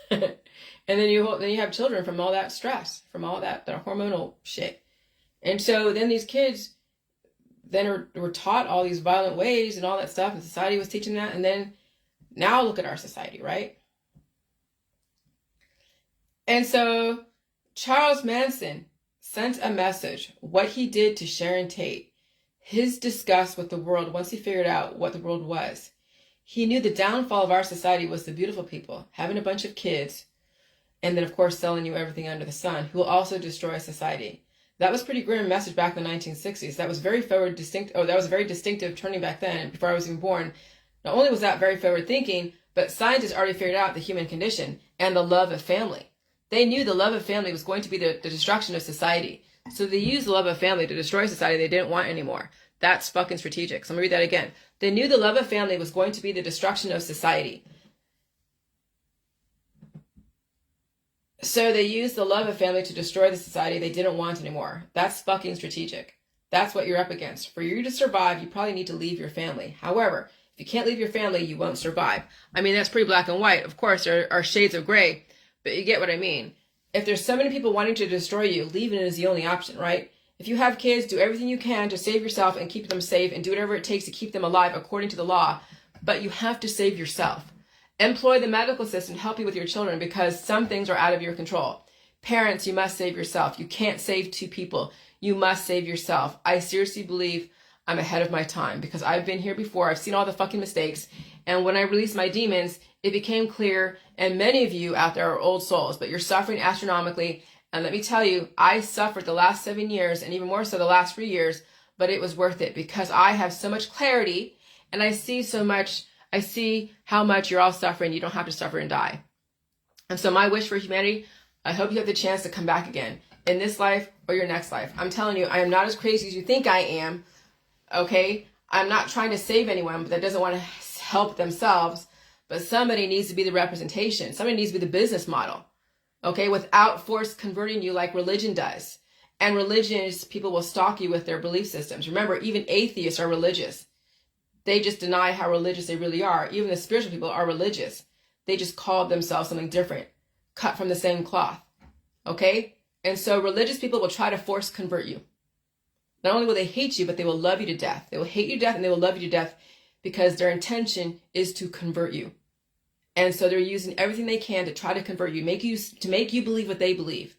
And then you have children from all that stress, from all that hormonal shit. And so then these kids then were taught all these violent ways and all that stuff, and society was teaching that. And then now look at our society, right? And so Charles Manson sent a message, what he did to Sharon Tate, his disgust with the world once he figured out what the world was. He knew the downfall of our society was the beautiful people, having a bunch of kids, and then, of course, selling you everything under the sun, who will also destroy society. That was a pretty grim message back in the 1960s. That was very that was a very distinctive turning back then, before I was even born. Not only was that very forward thinking, but scientists already figured out the human condition and the love of family. They knew the love of family was going to be the destruction of society. So they used the love of family to destroy society they didn't want anymore. That's fucking strategic. So I'm going to read that again. They knew the love of family was going to be the destruction of society. So they used the love of family to destroy the society they didn't want anymore. That's fucking strategic. That's what you're up against. For you to survive, you probably need to leave your family. However, if you can't leave your family, you won't survive. I mean, that's pretty black and white. Of course, there are shades of gray, but you get what I mean. If there's so many people wanting to destroy you, leaving is the only option, right? If you have kids, do everything you can to save yourself and keep them safe, and do whatever it takes to keep them alive according to the law. But you have to save yourself. Employ the medical system to help you with your children, because some things are out of your control. Parents, you must save yourself. You can't save two people. You must save yourself. I seriously believe I'm ahead of my time, because I've been here before. I've seen all the fucking mistakes. And when I released my demons, it became clear, and many of you out there are old souls, but you're suffering astronomically. And let me tell you, I suffered the last 7 years, and even more so the last 3 years, but it was worth it, because I have so much clarity, and I see how much you're all suffering. You don't have to suffer and die. And so my wish for humanity, I hope you have the chance to come back again in this life or your next life. I'm telling you, I am not as crazy as you think I am. Okay? I'm not trying to save anyone that doesn't want to help themselves, but somebody needs to be the representation. Somebody needs to be the business model. Okay? Without force converting you like religion does. And religious people will stalk you with their belief systems. Remember, even atheists are religious. They just deny how religious they really are. Even the spiritual people are religious. They just call themselves something different, cut from the same cloth. Okay? And so religious people will try to force convert you. Not only will they hate you, but they will love you to death. They will hate you to death, and they will love you to death, because their intention is to convert you. And so they're using everything they can to try to convert you, to make you believe what they believe,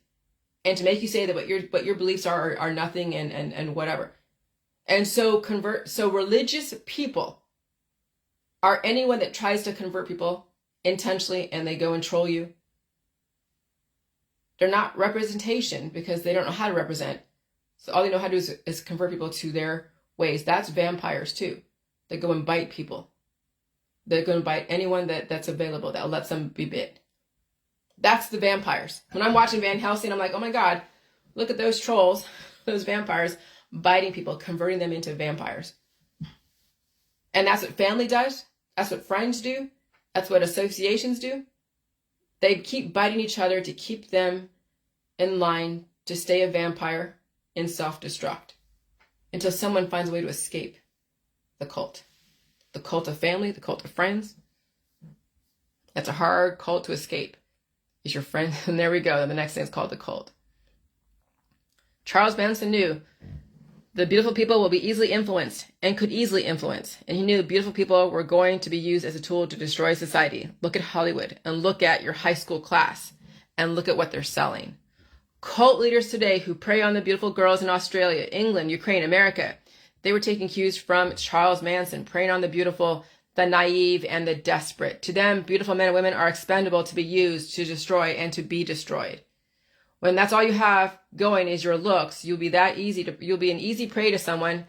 and to make you say that what your beliefs are nothing and whatever. And so religious people are anyone that tries to convert people intentionally and they go and troll you. They're not representation because they don't know how to represent. So all they know how to do is convert people to their ways. That's vampires too. They go and bite people. They're going to bite anyone that's available that lets them be bit. That's the vampires. When I'm watching Van Helsing, I'm like, oh my God, look at those trolls, those vampires biting people, converting them into vampires. And that's what family does. That's what friends do. That's what associations do. They keep biting each other to keep them in line to stay a vampire in self-destruct until someone finds a way to escape the cult. The cult of family, the cult of friends. That's a hard cult to escape. Is your friend, and there we go. The next thing is called the cult. Charles Manson knew the beautiful people will be easily influenced and could easily influence. And he knew beautiful people were going to be used as a tool to destroy society. Look at Hollywood and look at your high school class and look at what they're selling. Cult leaders today who prey on the beautiful girls in Australia, England, Ukraine, America, they were taking cues from Charles Manson, preying on the beautiful, the naive, and the desperate. To them, beautiful men and women are expendable to be used to destroy and to be destroyed. When that's all you have going is your looks, you'll be an easy prey to someone.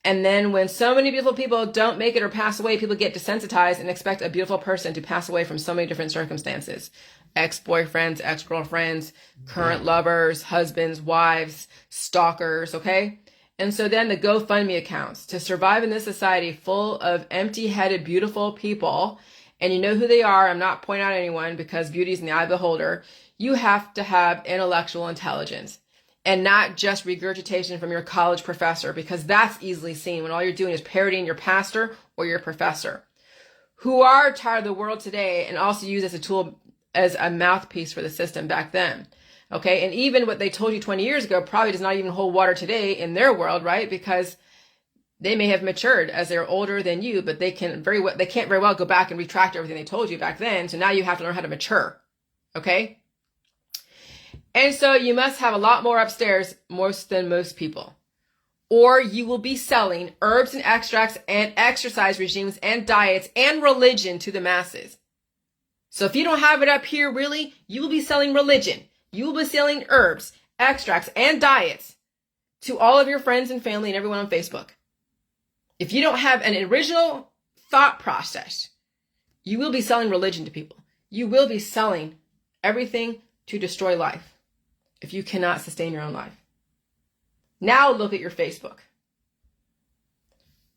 And then when so many beautiful people don't make it or pass away, people get desensitized and expect a beautiful person to pass away from so many different circumstances. Ex-boyfriends, ex-girlfriends, current lovers, husbands, wives, stalkers, okay? And so then the GoFundMe accounts to survive in this society full of empty-headed, beautiful people. And you know who they are. I'm not pointing out anyone because beauty is in the eye of the beholder. You have to have intellectual intelligence and not just regurgitation from your college professor, because that's easily seen when all you're doing is parodying your pastor or your professor, who are tired of the world today and also use as a tool, as a mouthpiece for the system back then. Okay. And even what they told you 20 years ago probably does not even hold water today in their world, right? Because they may have matured as they're older than you, but they can't very well go back and retract everything they told you back then. So now you have to learn how to mature. Okay. And so you must have a lot more upstairs, than most people, or you will be selling herbs and extracts and exercise regimes and diets and religion to the masses. So if you don't have it up here, really, you will be selling religion. You will be selling herbs, extracts, and diets to all of your friends and family and everyone on Facebook. If you don't have an original thought process, you will be selling religion to people. You will be selling everything to destroy life if you cannot sustain your own life. Now look at your Facebook.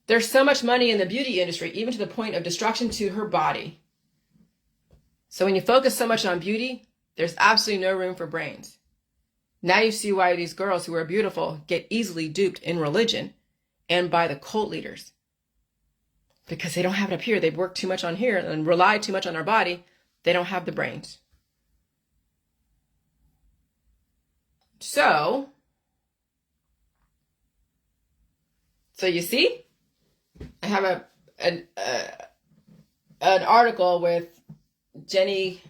There's so much money in the beauty industry, even to the point of destruction to her body. So when you focus so much on beauty, there's absolutely no room for brains. Now you see why these girls who are beautiful get easily duped in religion and by the cult leaders. Because they don't have it up here. They've worked too much on here and relied too much on our body. They don't have the brains. So you see, I have an article with Jennifer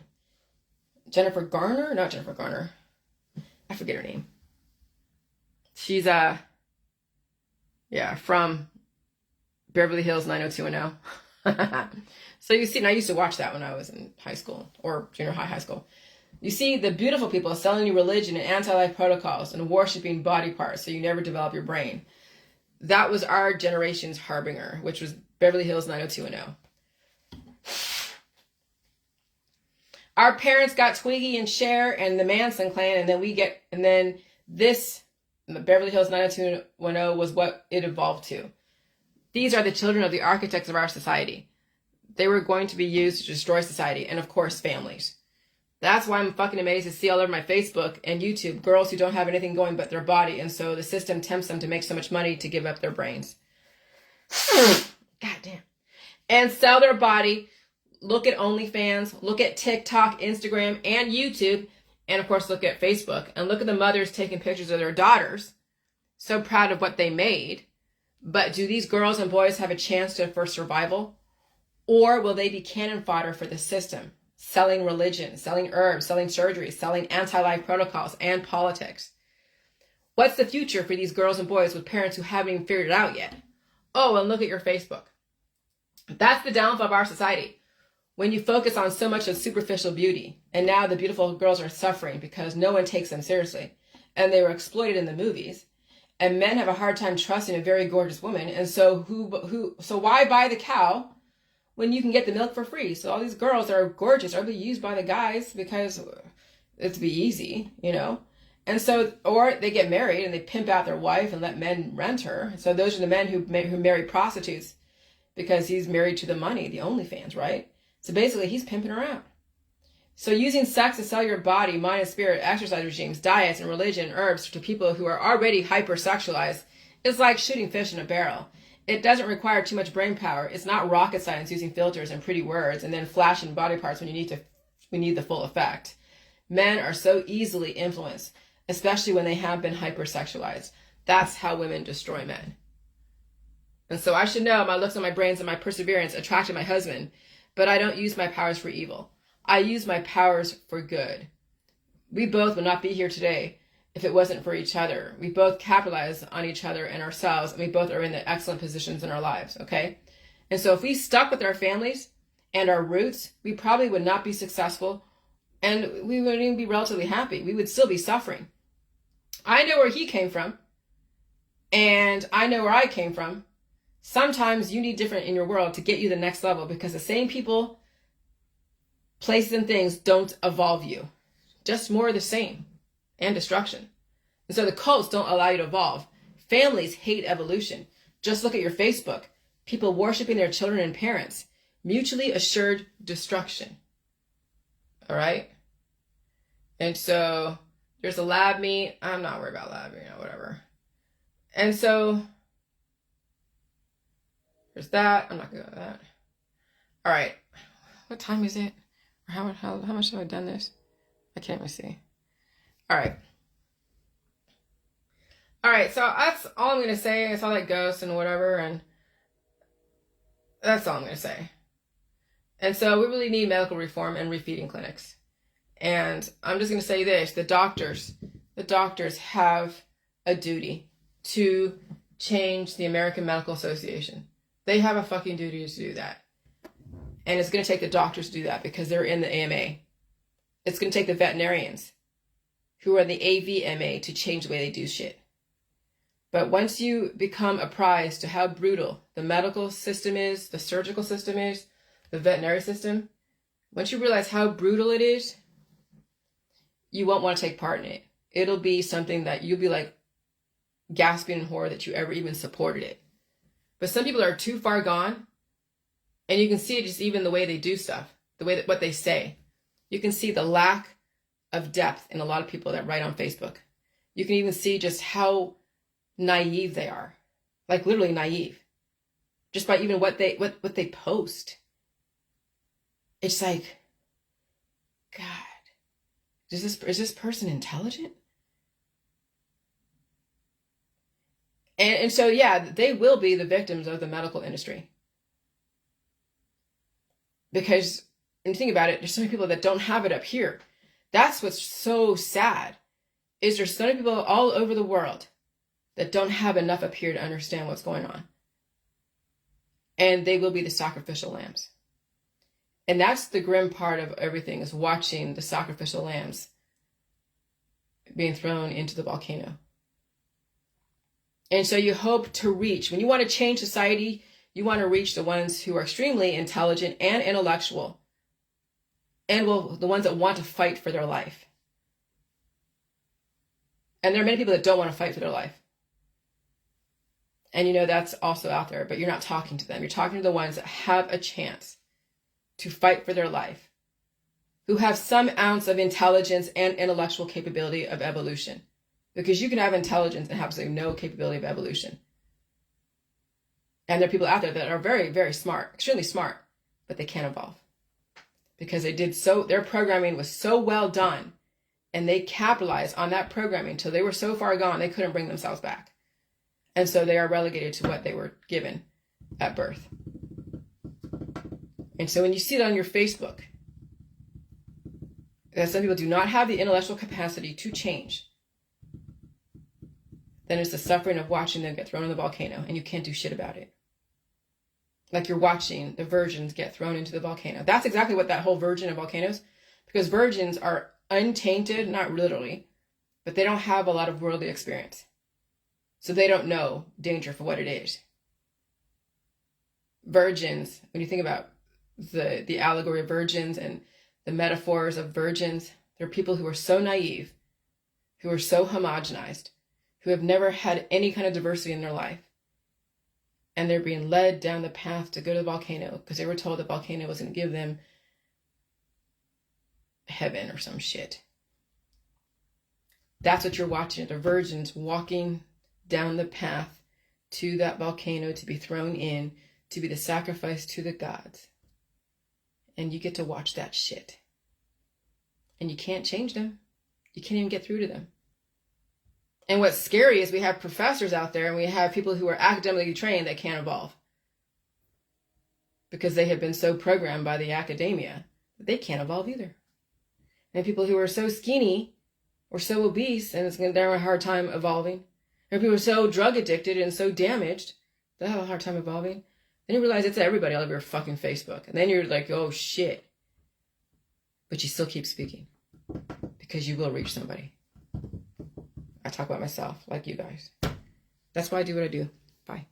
Garner, not Jennifer Garner. I forget her name. She's from Beverly Hills 90210. So you see, and I used to watch that when I was in high school or junior high school. You see the beautiful people selling you religion and anti-life protocols and worshiping body parts so you never develop your brain. That was our generation's harbinger, which was Beverly Hills 90210. Our parents got Twiggy and Cher and the Manson clan, and then the Beverly Hills 90210 was what it evolved to. These are the children of the architects of our society. They were going to be used to destroy society and, of course, families. That's why I'm fucking amazed to see all over my Facebook and YouTube girls who don't have anything going but their body, and so the system tempts them to make so much money to give up their brains. God damn. And sell their body. Look at OnlyFans. Look at TikTok, Instagram, and YouTube. And, of course, look at Facebook. And look at the mothers taking pictures of their daughters. So proud of what they made. But do these girls and boys have a chance for survival? Or will they be cannon fodder for the system? Selling religion, selling herbs, selling surgery, selling anti-life protocols, and politics. What's the future for these girls and boys with parents who haven't even figured it out yet? Oh, and look at your Facebook. That's the downfall of our society. when you focus on so much of superficial beauty. And now the beautiful girls are suffering because no one takes them seriously. And they were exploited in the movies. And men have a hard time trusting a very gorgeous woman. And so so why buy the cow when you can get the milk for free? So all these girls that are gorgeous are being used by the guys because it's be easy, you know? And so, or they get married and they pimp out their wife and let men rent her. So those are the men who marry prostitutes because he's married to the money, the OnlyFans, right? So basically he's pimping her out. So using sex to sell your body, mind and spirit, exercise regimes, diets and religion, herbs to people who are already hypersexualized is like shooting fish in a barrel. It doesn't require too much brain power. It's not rocket science using filters and pretty words and then flashing body parts when we need the full effect. Men are so easily influenced, especially when they have been hypersexualized. That's how women destroy men. And so I should know my looks and my brains and my perseverance attracted my husband, but I don't use my powers for evil. I use my powers for good. We both would not be here today if it wasn't for each other. We both capitalize on each other and ourselves, and we both are in the excellent positions in our lives, okay? And so if we stuck with our families and our roots, we probably would not be successful, and we wouldn't even be relatively happy. We would still be suffering. I know where he came from, and I know where I came from. Sometimes you need different in your world to get you the next level because the same people, places, and things don't evolve you. Just more of the same and destruction. And so the cults don't allow you to evolve. Families hate evolution. Just look at your Facebook. People worshiping their children and parents. Mutually assured destruction. All right? And so there's a lab meat. I'm not worried about lab, whatever. And so there's that. I'm not going to go with that. All right. What time is it? How much have I done this? I can't even see. All right. All right. So that's all I'm going to say. I saw that ghost and whatever. And that's all I'm going to say. And so we really need medical reform and refeeding clinics. And I'm just going to say this. The doctors have a duty to change the American Medical Association. They have a fucking duty to do that. And it's going to take the doctors to do that because they're in the AMA. It's going to take the veterinarians who are in the AVMA to change the way they do shit. But once you become apprised to how brutal the medical system is, the surgical system is, the veterinary system, once you realize how brutal it is, you won't want to take part in it. It'll be something that you'll be like gasping in horror that you ever even supported it. But some people are too far gone. And you can see it just even the way they do stuff, the way that what they say. You can see the lack of depth in a lot of people that write on Facebook. You can even see just how naive they are, like literally naive, just by even what they post. It's like, God, is this person intelligent? And so yeah, they will be the victims of the medical industry. Because, and think about it, there's so many people that don't have it up here. That's what's so sad, is there's so many people all over the world that don't have enough up here to understand what's going on. And they will be the sacrificial lambs. And that's the grim part of everything, is watching the sacrificial lambs being thrown into the volcano. And so you hope to reach, when you want to change society, you want to reach the ones who are extremely intelligent and intellectual, and the ones that want to fight for their life. And there are many people that don't want to fight for their life. And that's also out there, but you're not talking to them. You're talking to the ones that have a chance to fight for their life, who have some ounce of intelligence and intellectual capability of evolution. Because you can have intelligence and have absolutely no capability of evolution. And there are people out there that are very, very smart, extremely smart, but they can't evolve. Because their programming was so well done, and they capitalized on that programming until they were so far gone they couldn't bring themselves back. And so they are relegated to what they were given at birth. And so when you see it on your Facebook, that some people do not have the intellectual capacity to change, then it's the suffering of watching them get thrown in the volcano, and you can't do shit about it. Like you're watching the virgins get thrown into the volcano. That's exactly what that whole virgin of volcanoes, because virgins are untainted, not literally, but they don't have a lot of worldly experience. So they don't know danger for what it is. Virgins, when you think about the allegory of virgins and the metaphors of virgins, they're people who are so naive, who are so homogenized, who have never had any kind of diversity in their life. And they're being led down the path to go to the volcano because they were told the volcano was going to give them heaven or some shit. That's what you're watching. The virgins walking down the path to that volcano to be thrown in, to be the sacrifice to the gods. And you get to watch that shit. And you can't change them. You can't even get through to them. And what's scary is we have professors out there and we have people who are academically trained that can't evolve. Because they have been so programmed by the academia that they can't evolve either. And people who are so skinny or so obese and it's going to have a hard time evolving. And people who are so drug addicted and so damaged, they have a hard time evolving. Then you realize it's everybody all over your fucking Facebook. And then you're like, oh shit. But you still keep speaking. Because you will reach somebody. I talk about myself like you guys. That's why I do what I do. Bye.